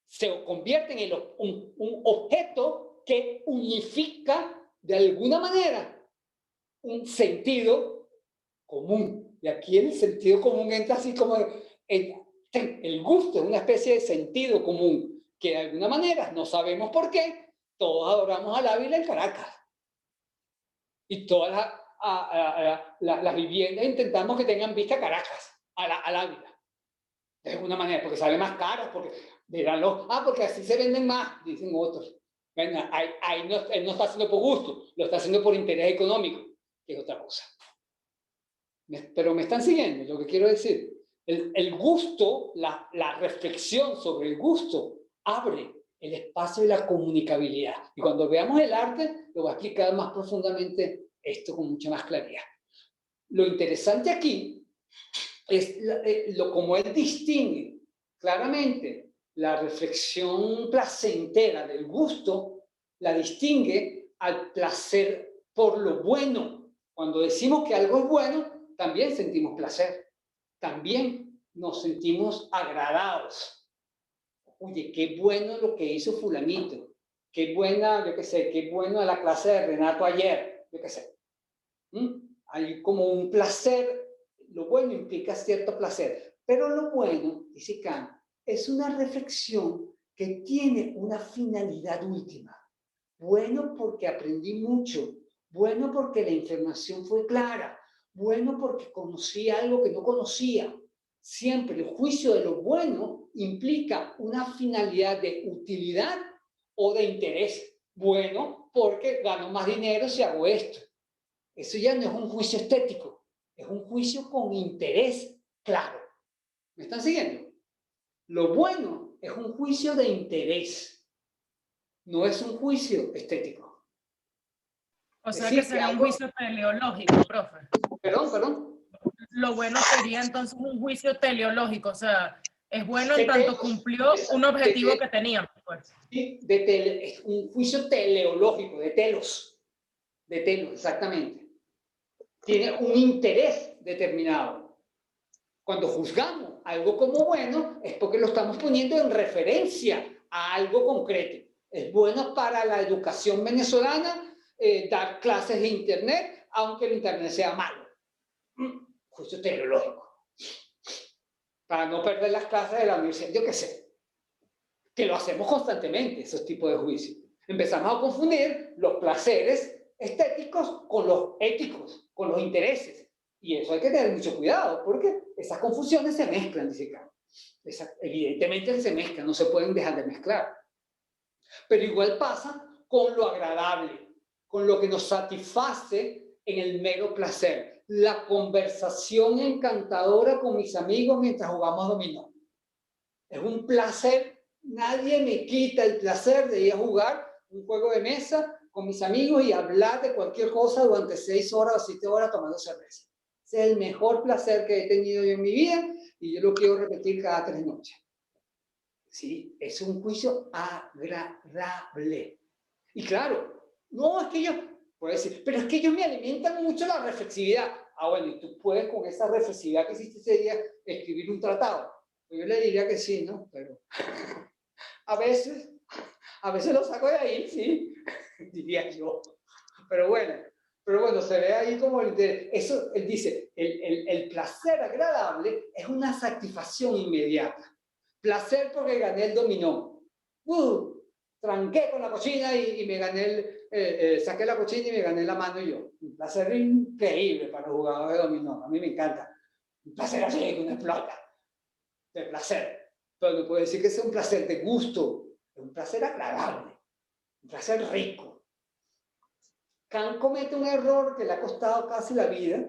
Speaker 1: Se convierten en un objeto que unifica de alguna manera un sentido común. Y aquí el sentido común entra así como el gusto, es una especie de sentido común que de alguna manera, no sabemos por qué, todos adoramos al Ávila en Caracas. Y todas las viviendas intentamos que tengan vista a Caracas, al Ávila. De alguna manera, porque sale más caro, porque dirán porque así se venden más, dicen otros. Bueno, ahí no, él no está haciendo por gusto, lo está haciendo por interés económico, que es otra cosa. Pero me están siguiendo lo que quiero decir. El gusto, la reflexión sobre el gusto abre el espacio de la comunicabilidad. Y cuando veamos el arte, lo voy a explicar más profundamente esto con mucha más claridad. Lo interesante aquí es como él distingue claramente la reflexión placentera del gusto, la distingue al placer por lo bueno. Cuando decimos que algo es bueno, también sentimos placer, también nos sentimos agradados. Oye, qué bueno lo que hizo fulanito, qué buena, yo qué sé, qué bueno la clase de Renato ayer, yo qué sé. Hay como un placer, lo bueno implica cierto placer, pero lo bueno, dice Kant, es una reflexión que tiene una finalidad última. Bueno porque aprendí mucho, bueno porque la información fue clara, bueno porque conocí algo que no conocía. Siempre el juicio de lo bueno implica una finalidad de utilidad o de interés. Bueno, porque gano más dinero si hago esto. Eso ya no es un juicio estético, es un juicio con interés claro. ¿Me están siguiendo? Lo bueno es un juicio de interés, no es un juicio estético.
Speaker 5: O sea que sería un juicio teleológico, profe.
Speaker 1: Perdón.
Speaker 5: Lo bueno sería entonces un juicio teleológico, o sea, es bueno en tanto cumplió un objetivo que teníamos. Pues.
Speaker 1: Sí, es un juicio teleológico, de telos, exactamente. Tiene un interés determinado. Cuando juzgamos algo como bueno, es porque lo estamos poniendo en referencia a algo concreto. Es bueno para la educación venezolana dar clases de internet, aunque el internet sea malo. Juicio teleológico. Para no perder las clases de la universidad, yo qué sé. Que lo hacemos constantemente, esos tipos de juicios. Empezamos a confundir los placeres estéticos con los éticos, con los intereses. Y eso hay que tener mucho cuidado, porque esas confusiones se mezclan, dice Kant. Evidentemente se mezclan, no se pueden dejar de mezclar. Pero igual pasa con lo agradable, con lo que nos satisface en el mero placer. La conversación encantadora con mis amigos mientras jugamos dominó. Es un placer, nadie me quita el placer de ir a jugar un juego de mesa con mis amigos y hablar de cualquier cosa durante 6 horas o 7 horas tomando cerveza. Ese es el mejor placer que he tenido yo en mi vida y yo lo quiero repetir cada 3 noches. Sí, es un juicio agradable. Y claro, no es que yo, puedo decir, pero es que ellos me alimentan mucho la reflexividad. Ah, bueno, y tú puedes con esa reflexividad que hiciste ese día escribir un tratado. Yo le diría que sí, ¿no? Pero a veces lo saco de ahí, sí, diría yo. Pero bueno, se ve ahí como eso, él dice, el placer agradable es una satisfacción inmediata. Placer porque gané el dominó. Tranqué con la cochina y me gané saqué la cochina y me gané la mano yo. Un placer increíble para los jugadores de dominó. A mí me encanta. Un placer así que uno explota. De placer. Pero no puedo decir que sea un placer de gusto. Es un placer agradable. Un placer rico. Kant comete un error que le ha costado casi la vida.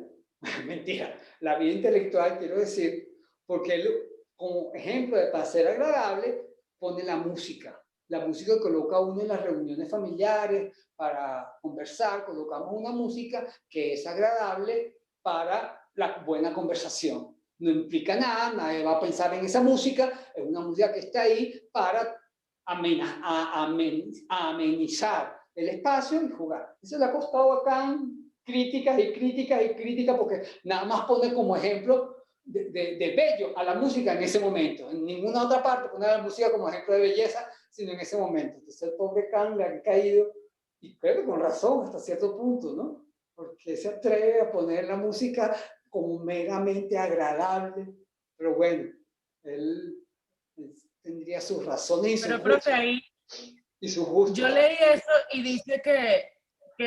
Speaker 1: Mentira. La vida intelectual, quiero decir. Porque él, como ejemplo de placer agradable, pone la música. La música que coloca uno en las reuniones familiares para conversar, colocamos una música que es agradable para la buena conversación. No implica nada, nadie va a pensar en esa música, es una música que está ahí para amenizar el espacio y jugar. Eso le ha costado a Kant críticas y críticas y críticas porque nada más pone como ejemplo de bello a la música en ese momento. En ninguna otra parte pone la música como ejemplo de belleza, sino en ese momento. Entonces el pobre Kant le ha caído, y creo que con razón hasta cierto punto, ¿no? Porque se atreve a poner la música como meramente agradable, pero bueno, él tendría sus razones y sus
Speaker 5: Pero,
Speaker 1: gustos.
Speaker 5: profe, ahí
Speaker 1: Y sus gustos.
Speaker 5: yo leí eso y dice que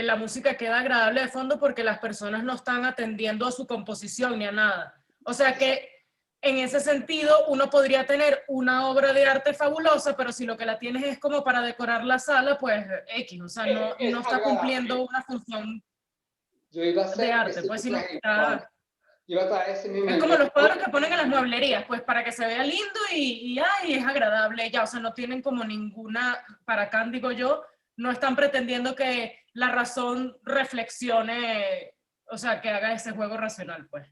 Speaker 5: la música queda agradable de fondo porque las personas no están atendiendo a su composición ni a nada. O sea que en ese sentido uno podría tener una obra de arte fabulosa, pero si lo que la tienes es como para decorar la sala, pues X, o sea, no está cumpliendo una función
Speaker 1: Yo iba a hacer
Speaker 5: de arte, pues sino que está...
Speaker 1: Iba a traer ese mismo
Speaker 5: Es como
Speaker 1: ejemplo.
Speaker 5: los cuadros que ponen en las mueblerías, pues para que se vea lindo y es agradable ya, o sea, no tienen como ninguna, para Kant digo yo, no están pretendiendo que la razón reflexione, o sea, que haga ese juego racional, pues,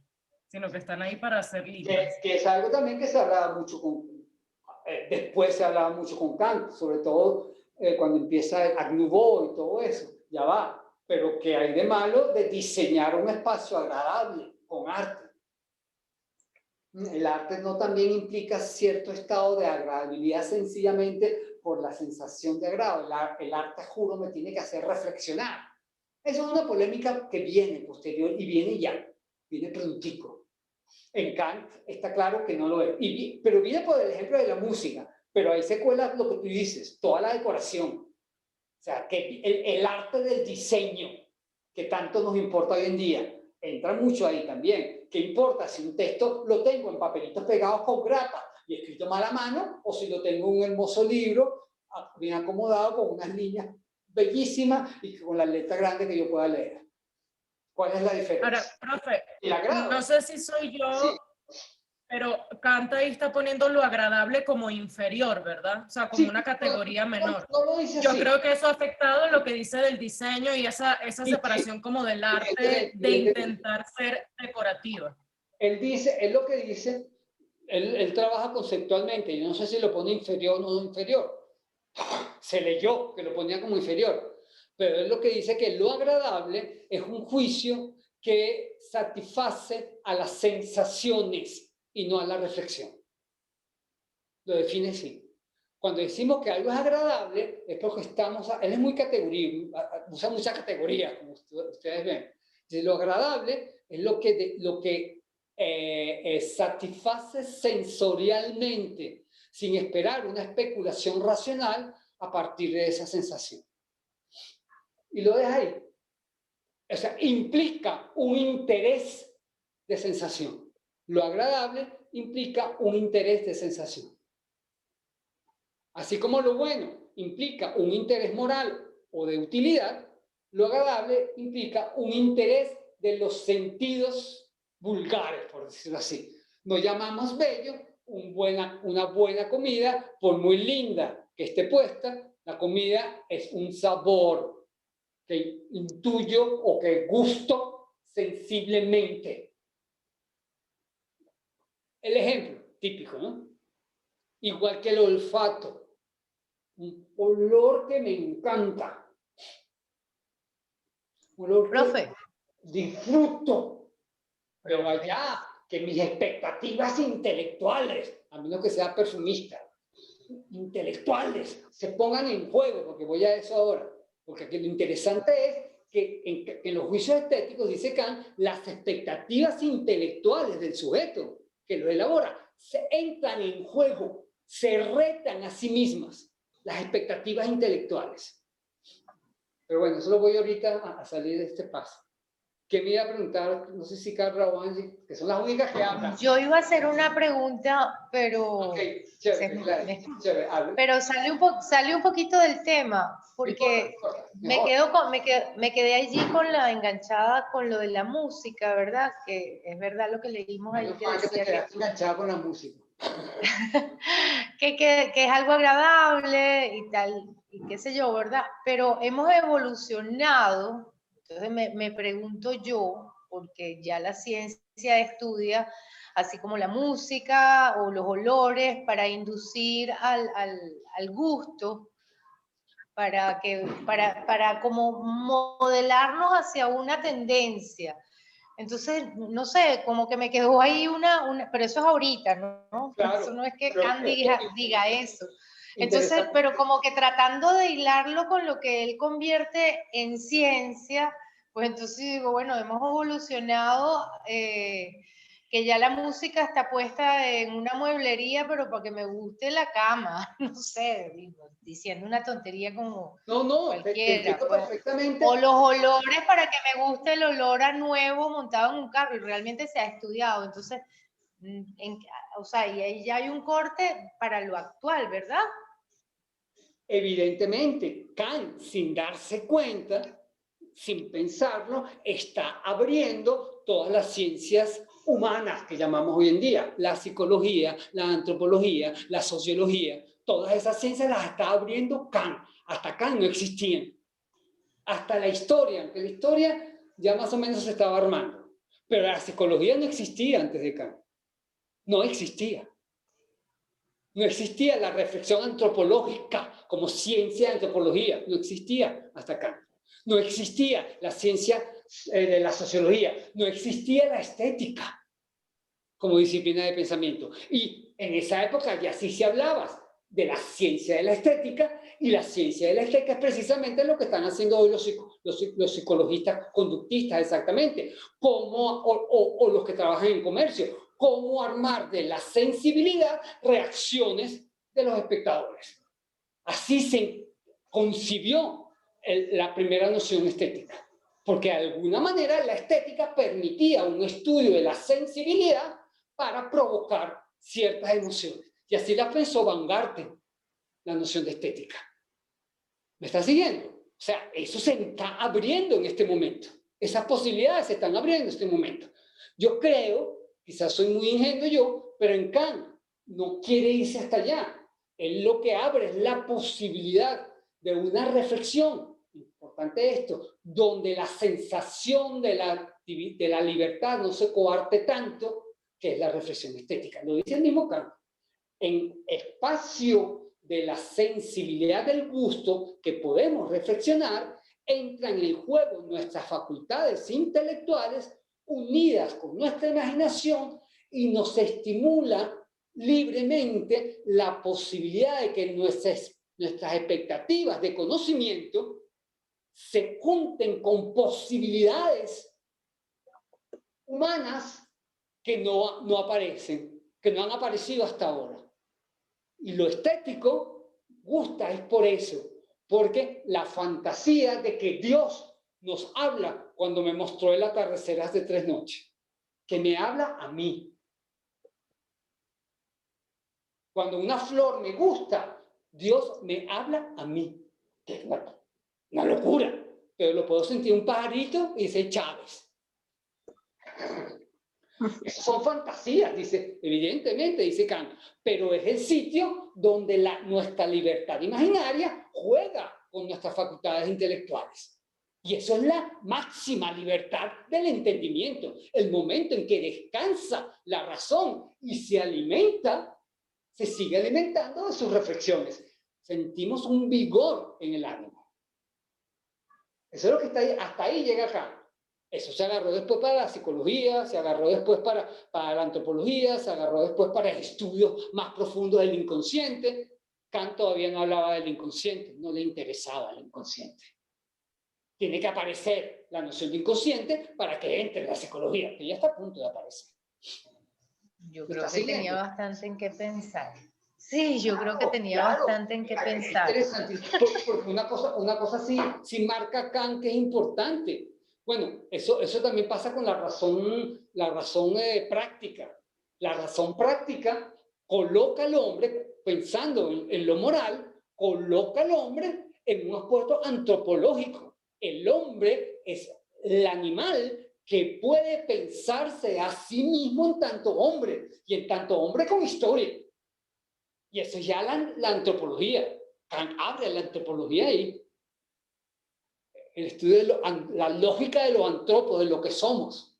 Speaker 5: sino que están ahí para hacer líneas.
Speaker 1: Que es algo también que se hablaba mucho después se hablaba mucho con Kant, sobre todo cuando empieza Art Nouveau y todo eso, ya va, pero que hay de malo de diseñar un espacio agradable con arte. El arte no también implica cierto estado de agradabilidad sencillamente por la sensación de agrado. El arte, juro, me tiene que hacer reflexionar. Eso es una polémica que viene posterior y viene ya, viene prontico. En Kant está claro que no lo es, pero viene por el ejemplo de la música, pero ahí se cuela lo que tú dices, toda la decoración. O sea, que el arte del diseño, que tanto nos importa hoy en día, entra mucho ahí también. ¿Qué importa si un texto lo tengo en papelitos pegados con grapa y escrito mal a mano, o si lo tengo en un hermoso libro, bien acomodado, con unas líneas bellísimas y con la letra grande que yo pueda leer? ¿Cuál es la diferencia?
Speaker 5: Ahora, profe,
Speaker 1: El agrado.
Speaker 5: no sé si soy yo,
Speaker 1: Sí.
Speaker 5: pero Kant ahí está poniendo lo agradable como inferior, ¿verdad? O sea, como
Speaker 1: Sí,
Speaker 5: una categoría menor.
Speaker 1: No lo dice
Speaker 5: Yo
Speaker 1: así.
Speaker 5: creo que eso ha afectado lo que dice del diseño y esa separación como del arte de intentar ser decorativa.
Speaker 1: Él lo que dice, él trabaja conceptualmente, yo no sé si lo pone inferior o no inferior. Se leyó que lo ponía como inferior, pero él lo que dice que lo agradable es un juicio que satisface a las sensaciones y no a la reflexión. Lo define así. Cuando decimos que algo es agradable, es porque él es muy categoría, usa muchas categorías, como ustedes ven. Entonces, lo agradable es lo que satisface sensorialmente, sin esperar una especulación racional a partir de esa sensación. Y lo deja ahí. O sea, implica un interés de sensación. Lo agradable implica un interés de sensación. Así como lo bueno implica un interés moral o de utilidad, lo agradable implica un interés de los sentidos vulgares, por decirlo así. Nos llamamos bello una buena comida, por muy linda que esté puesta, la comida es un sabor que intuyo o que gusto sensiblemente. El ejemplo típico, ¿no? Igual que el olfato. Un olor que me encanta. Un olor
Speaker 3: Profe.
Speaker 1: que disfruto. Pero allá, que mis expectativas intelectuales, a menos que sea perfumista, intelectuales, se pongan en juego, porque voy a eso ahora. Porque aquí lo interesante es que en los juicios estéticos, dice Kant, las expectativas intelectuales del sujeto que lo elabora se entran en juego, se retan a sí mismas las expectativas intelectuales. Pero bueno, eso lo voy ahorita a salir de este paso. ¿Qué me iba a preguntar? No sé si Carla o Angie, que son las únicas que hablan.
Speaker 3: Yo iba a hacer una pregunta, pero,
Speaker 1: Okay, chévere, claro, chévere,
Speaker 3: pero sale un poquito del tema, porque me quedé allí con la enganchada con lo de la música, ¿verdad? Que es verdad lo que leímos ahí.
Speaker 1: Que decía que enganchada con la música.
Speaker 3: que es algo agradable y tal, y qué sé yo, ¿verdad? Pero hemos evolucionado, entonces me pregunto yo, porque ya la ciencia estudia, así como la música o los olores, para inducir al gusto, para como modelarnos hacia una tendencia. Entonces, no sé, como que me quedó ahí pero eso es ahorita, ¿no?
Speaker 1: Claro,
Speaker 3: eso no es que Candy diga eso. Entonces,
Speaker 1: Interesante.
Speaker 3: pero como que tratando de hilarlo con lo que él convierte en ciencia, pues entonces digo, bueno, hemos evolucionado, que ya la música está puesta en una mueblería, pero para que me guste la cama, no sé, diciendo una tontería como cualquiera.
Speaker 1: Te
Speaker 3: pues.
Speaker 1: perfectamente.
Speaker 3: O los olores para que me guste el olor a nuevo montado en un carro, y realmente se ha estudiado. Entonces, o sea, y ahí ya hay un corte para lo actual, ¿verdad?
Speaker 1: Evidentemente, Kant, sin darse cuenta, sin pensarlo, está abriendo todas las ciencias humanas que llamamos hoy en día, la psicología, la antropología, la sociología, todas esas ciencias las está abriendo Kant. Hasta Kant no existían. Hasta la historia, aunque la historia ya más o menos se estaba armando, pero la psicología no existía antes de Kant. No existía. No existía la reflexión antropológica como ciencia de antropología, no existía hasta acá. No existía la ciencia de la sociología, no existía la estética como disciplina de pensamiento. Y en esa época ya sí se hablaba de la ciencia de la estética, y la ciencia de la estética es precisamente lo que están haciendo hoy los psicologistas conductistas, exactamente, o los que trabajan en comercio, cómo armar de la sensibilidad reacciones de los espectadores. Así se concibió la primera noción estética, porque de alguna manera la estética permitía un estudio de la sensibilidad para provocar ciertas emociones. Y así la pensó Van Garten, la noción de estética. ¿Me está siguiendo? O sea, eso se está abriendo en este momento. Esas posibilidades se están abriendo en este momento. Yo creo, quizás soy muy ingenuo yo, pero en Kant no quiere irse hasta allá. Él lo que abre es la posibilidad de una reflexión, importante esto, donde la sensación de la libertad no se coarte tanto, que es la reflexión estética. Lo dice el mismo Kant. En espacio de la sensibilidad del gusto que podemos reflexionar, entran en el juego nuestras facultades intelectuales unidas con nuestra imaginación y nos estimula libremente la posibilidad de que nuestras expectativas de conocimiento se junten con posibilidades humanas que no aparecen, que no han aparecido hasta ahora. Y lo estético gusta es por eso, porque la fantasía de que Dios nos habla cuando me mostró el atardecer hace 3 noches, que me habla a mí. Cuando una flor me gusta, Dios me habla a mí. Que es una locura, pero lo puedo sentir un pajarito y dice Chávez. Esas son fantasías, dice, evidentemente, dice Kant, pero es el sitio donde nuestra libertad imaginaria juega con nuestras facultades intelectuales. Y eso es la máxima libertad del entendimiento, el momento en que descansa la razón y se alimenta, se sigue alimentando de sus reflexiones. Sentimos un vigor en el ánimo. Eso es lo que está ahí, hasta ahí llega Kant. Eso se agarró después para la psicología, se agarró después para la antropología, se agarró después para estudios más profundos del inconsciente. Kant todavía no hablaba del inconsciente, no le interesaba el inconsciente. Tiene que aparecer la noción de inconsciente para que entre en la psicología, que ya está a punto de aparecer.
Speaker 3: Yo creo que tenía bastante en qué pensar. Sí, yo creo que tenía bastante en qué pensar.
Speaker 1: Es interesante, porque una cosa sí marca Kant que es importante. Bueno, eso también pasa con la razón práctica. La razón práctica coloca al hombre, pensando en lo moral, coloca al hombre en un aspecto antropológico. El hombre es el animal que puede pensarse a sí mismo en tanto hombre, y en tanto hombre con historia. Y eso ya la antropología. Kant abre la antropología ahí. El estudio de la lógica de los antropos, de lo que somos.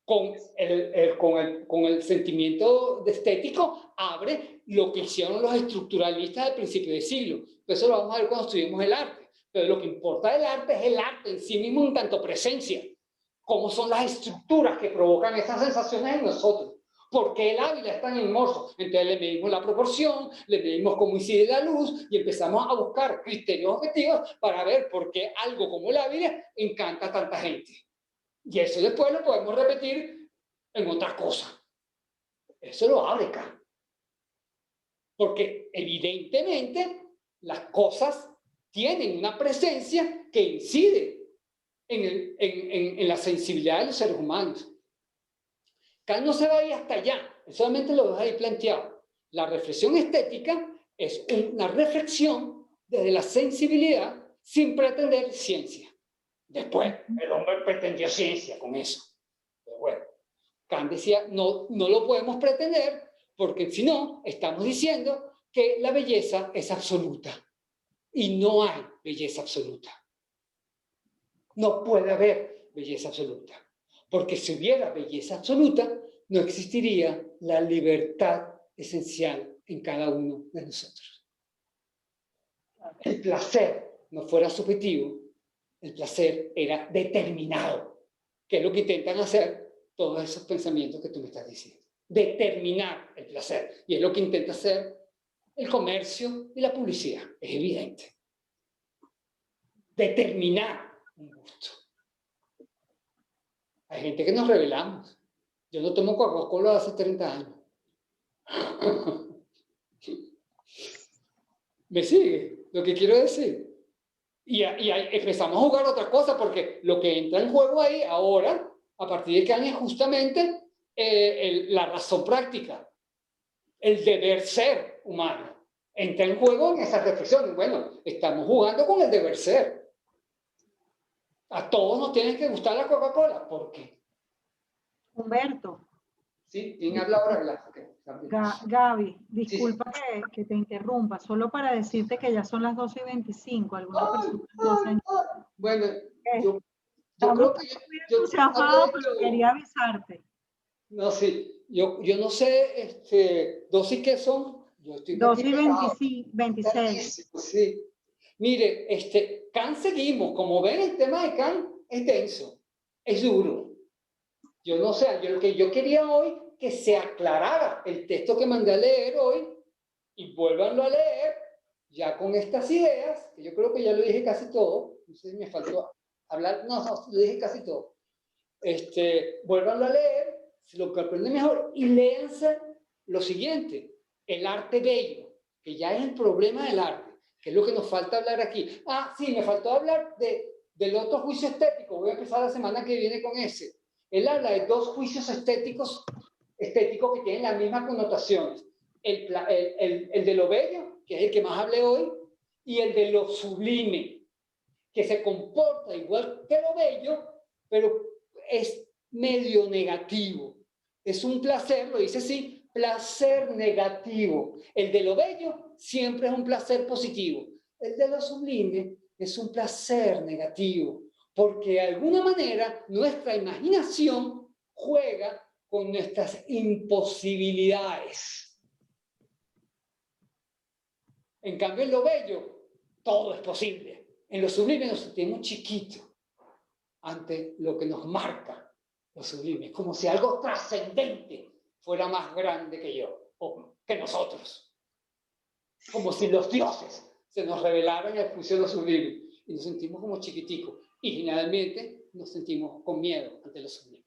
Speaker 1: Con el sentimiento estético, abre lo que hicieron los estructuralistas al principio del siglo. Eso lo vamos a ver cuando estudiemos el arte. Pero lo que importa del arte es el arte en sí mismo en tanto presencia. Cómo son las estructuras que provocan esas sensaciones en nosotros. ¿Por qué el Ávila es tan hermoso? Entonces le medimos la proporción, le medimos cómo incide la luz y empezamos a buscar criterios objetivos para ver por qué algo como el Ávila encanta a tanta gente. Y eso después lo podemos repetir en otra cosa. Eso lo abre Kant. Porque evidentemente las cosas tienen una presencia que incide en la sensibilidad de los seres humanos. Kant no se va a ir hasta allá, solamente lo deja ahí planteado. La reflexión estética es una reflexión desde la sensibilidad sin pretender ciencia. Después, el hombre pretendió ciencia con eso. Pero bueno, Kant decía, no lo podemos pretender porque si no, estamos diciendo que la belleza es absoluta. Y no hay belleza absoluta. No puede haber belleza absoluta. Porque si hubiera belleza absoluta, no existiría la libertad esencial en cada uno de nosotros. El placer no fuera subjetivo, el placer era determinado, que es lo que intentan hacer todos esos pensamientos que tú me estás diciendo. Determinar el placer. Y es lo que intenta hacer el comercio y la publicidad, es evidente. Determinar un gusto. Hay gente que nos rebelamos. Yo no tomo Coca-Cola hace 30 años. ¿Me sigue lo que quiero decir? Y empezamos a jugar otra cosa porque lo que entra en juego ahí ahora, a partir de que es justamente la razón práctica, el deber ser humano. Entra en juego en esas reflexiones. Bueno, estamos jugando con el deber ser. A todos nos tiene que gustar la Coca-Cola. ¿Por qué?
Speaker 2: Humberto.
Speaker 1: Sí, ¿quién habla ahora?
Speaker 2: Gaby, disculpa que te interrumpa, solo para decirte que ya son las 12:25. Algunas personas
Speaker 1: bueno, yo creo que yo
Speaker 2: entusiasmado, pero quería avisarte.
Speaker 1: No, sí, yo no sé, dosis que son. Yo estoy
Speaker 2: 12:26.
Speaker 1: Sí. Mire, Kant seguimos. Como ven, el tema de Kant es denso, es duro. Yo no sé, lo que yo quería hoy que se aclarara el texto que mandé a leer hoy y vuélvanlo a leer ya con estas ideas, que yo creo que ya lo dije casi todo, no sé si me faltó hablar, no, lo dije casi todo. Vuélvanlo a leer, lo que aprenden mejor, y léanse lo siguiente, el arte bello, que ya es el problema del arte, que es lo que nos falta hablar aquí. Ah, sí, me faltó hablar del otro juicio estético, voy a empezar la semana que viene con ese. Él habla de dos juicios estéticos que tienen las mismas connotaciones. El de lo bello, que es el que más hablé hoy, y el de lo sublime, que se comporta igual que lo bello, pero es medio negativo. Es un placer, lo dice así, placer negativo. El de lo bello siempre es un placer positivo. El de lo sublime es un placer negativo, porque de alguna manera nuestra imaginación juega con nuestras imposibilidades. En cambio, en lo bello, todo es posible. En lo sublime nos sentimos chiquitos ante lo que nos marca lo sublime, como si algo trascendente fuera más grande que yo, o que nosotros. Como si los dioses se nos revelaran en el juicio de lo sublime, y nos sentimos como chiquiticos, y finalmente nos sentimos con miedo ante lo sublime.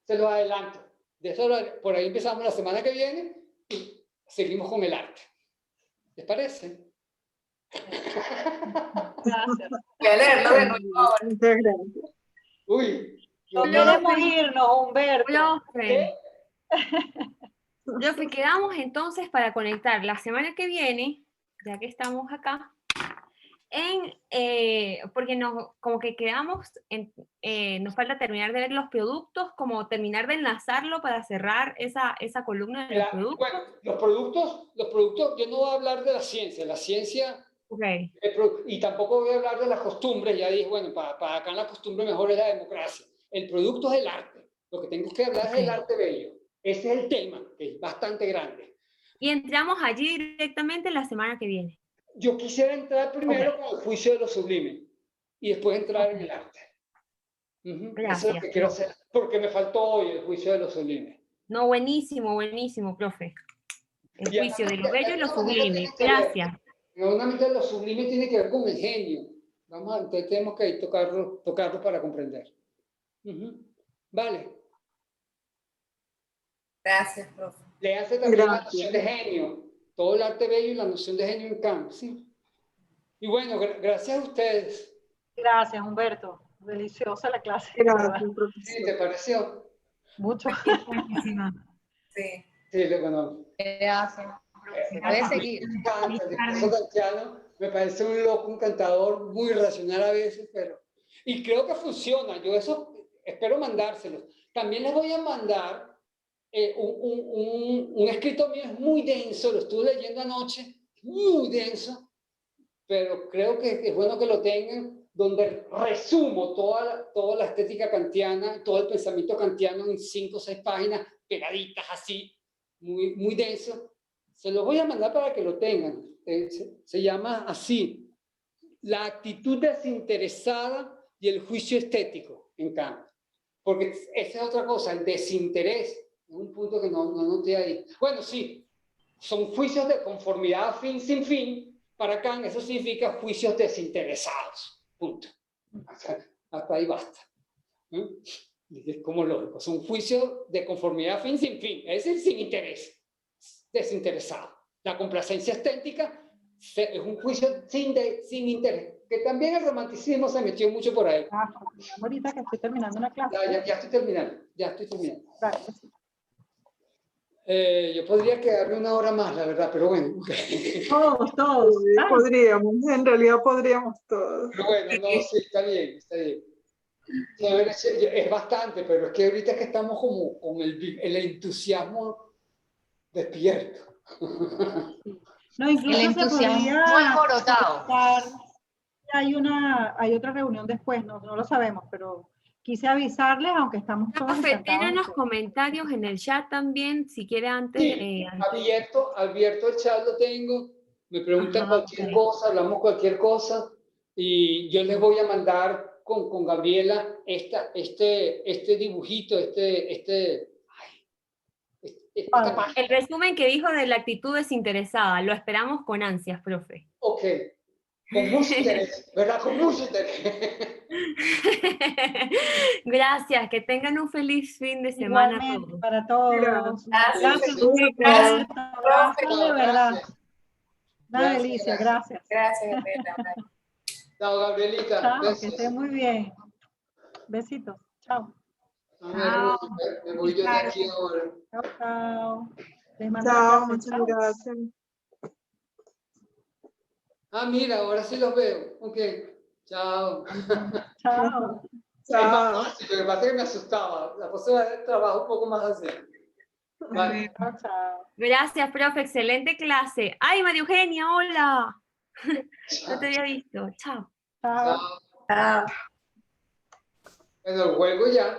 Speaker 1: Se los adelanto. De eso, por ahí empezamos la semana que viene, y seguimos con el arte. ¿Les parece?
Speaker 2: Gracias.
Speaker 6: Voy a leerlo de nuevo ahora.
Speaker 7: Muchas gracias.
Speaker 1: Uy,
Speaker 2: No
Speaker 1: yo
Speaker 2: queremos irnos, Humberto.
Speaker 4: Profe, profe, quedamos entonces para conectar la semana que viene, ya que estamos acá, porque como que quedamos, nos falta terminar de ver los productos, como terminar de enlazarlo para cerrar esa columna de los productos.
Speaker 1: Bueno, los productos, yo no voy a hablar de la ciencia,
Speaker 4: Okay.
Speaker 1: Y tampoco voy a hablar de las costumbres, ya dije, bueno, para acá la costumbre mejor es la democracia. El producto es el arte, lo que tengo que hablar es el arte bello. Ese es el tema, que es bastante grande.
Speaker 4: Y entramos allí directamente la semana que viene.
Speaker 1: Yo quisiera entrar primero con el juicio de lo sublime y después entrar en el arte. Eso es lo que quiero hacer, porque me faltó hoy el juicio de lo sublime.
Speaker 4: No, buenísimo, profe. El juicio de lo bello y lo sublime. Gracias.
Speaker 1: Normalmente lo sublime tiene que ver con el genio. Entonces tenemos que tocarlo para comprender. Vale.
Speaker 6: Gracias, profe.
Speaker 1: Le hace también la noción de genio. Todo el arte bello y la noción de genio en Kant. ¿Sí? Y bueno, gracias a ustedes.
Speaker 2: Gracias, Humberto. Deliciosa la clase.
Speaker 7: Gracias,
Speaker 1: ¿Sí,
Speaker 7: profesor.
Speaker 1: te pareció?
Speaker 2: Mucho.
Speaker 6: Sí.
Speaker 1: Sí, lo conozco.
Speaker 3: Gracias. Voy a seguir.
Speaker 1: Me encanta, el discurso kantiano me parece un loco, un cantador muy racional a veces, pero... Y creo que funciona. Yo eso espero mandárselos. También les voy a mandar un escrito mío, es muy denso, lo estuve leyendo anoche, muy denso, pero creo que es bueno que lo tengan, donde resumo toda la estética kantiana, todo el pensamiento kantiano en 5 o 6 páginas, pegaditas así, muy, muy denso. Se los voy a mandar para que lo tengan. Se llama así, la actitud desinteresada y el juicio estético en Kant. Porque esa es otra cosa, el desinterés, es un punto que no noté ahí. Bueno, sí, son juicios de conformidad a fin sin fin. Para Kant eso significa juicios desinteresados. Punto. Hasta ahí basta. Es como lógico. Son juicios de conformidad a fin sin fin. Es decir, sin interés. Desinteresado. La complacencia estética es un juicio sin interés. Que también el romanticismo se metió mucho por ahí.
Speaker 2: Ahorita que estoy terminando una clase.
Speaker 1: Ya estoy terminando.
Speaker 2: Gracias.
Speaker 1: Yo podría quedarme 1 hora más, la verdad, pero bueno.
Speaker 2: Todos.
Speaker 7: Sí, podríamos, en realidad podríamos todos.
Speaker 1: Pero bueno, no, sí, está bien. Es bastante, pero es que ahorita es que estamos como con el entusiasmo despierto.
Speaker 2: No, incluso
Speaker 3: El
Speaker 2: se
Speaker 3: entusiasmo
Speaker 2: podría
Speaker 3: alborotado.
Speaker 2: hay otra reunión después, no lo sabemos, pero quise avisarles, aunque estamos todos
Speaker 4: Profe,
Speaker 2: encantados.
Speaker 4: tiene unos comentarios en el chat también, si quiere antes.
Speaker 1: Sí, abierto el chat lo tengo. Me preguntan cualquier cosa, hablamos cualquier cosa. Y yo les voy a mandar con Gabriela este dibujito, esta
Speaker 2: Vale.
Speaker 1: página.
Speaker 4: El resumen que dijo de la actitud desinteresada, lo esperamos con ansias, profe.
Speaker 1: Ok, con mucho interés, ¿verdad? Con mucho interés.
Speaker 4: Gracias, que tengan un feliz fin de semana
Speaker 2: Igualmente
Speaker 4: todos.
Speaker 2: para todos.
Speaker 6: Gracias.
Speaker 2: Gracias,
Speaker 1: Sí,
Speaker 2: profe.
Speaker 6: gracias,
Speaker 2: Gracias de verdad.
Speaker 1: Gracias.
Speaker 2: Una
Speaker 1: Gracias,
Speaker 2: delicia, gracias.
Speaker 6: Gracias, Gabriela.
Speaker 1: Chao, Gabrielita.
Speaker 2: Chao, que
Speaker 1: Besos.
Speaker 2: estén muy bien. Besitos. Chao.
Speaker 1: A ver, me voy yo de aquí ahora.
Speaker 2: Chao, chao. Les mando la
Speaker 7: Chao,
Speaker 2: clase.
Speaker 7: muchas
Speaker 2: Chao.
Speaker 7: gracias.
Speaker 1: Ah, mira, ahora sí los veo. Ok, chao.
Speaker 2: Chao.
Speaker 1: Es más
Speaker 7: Chao.
Speaker 1: fácil, lo que pasa es que me asustaba. La próxima vez trabajo un poco más así. Vale.
Speaker 2: Chao, chao.
Speaker 4: Gracias, profe, excelente clase. Ay, María Eugenia, hola. No te había visto. Chao.
Speaker 2: Chao.
Speaker 1: Chao. Bueno, vuelvo ya.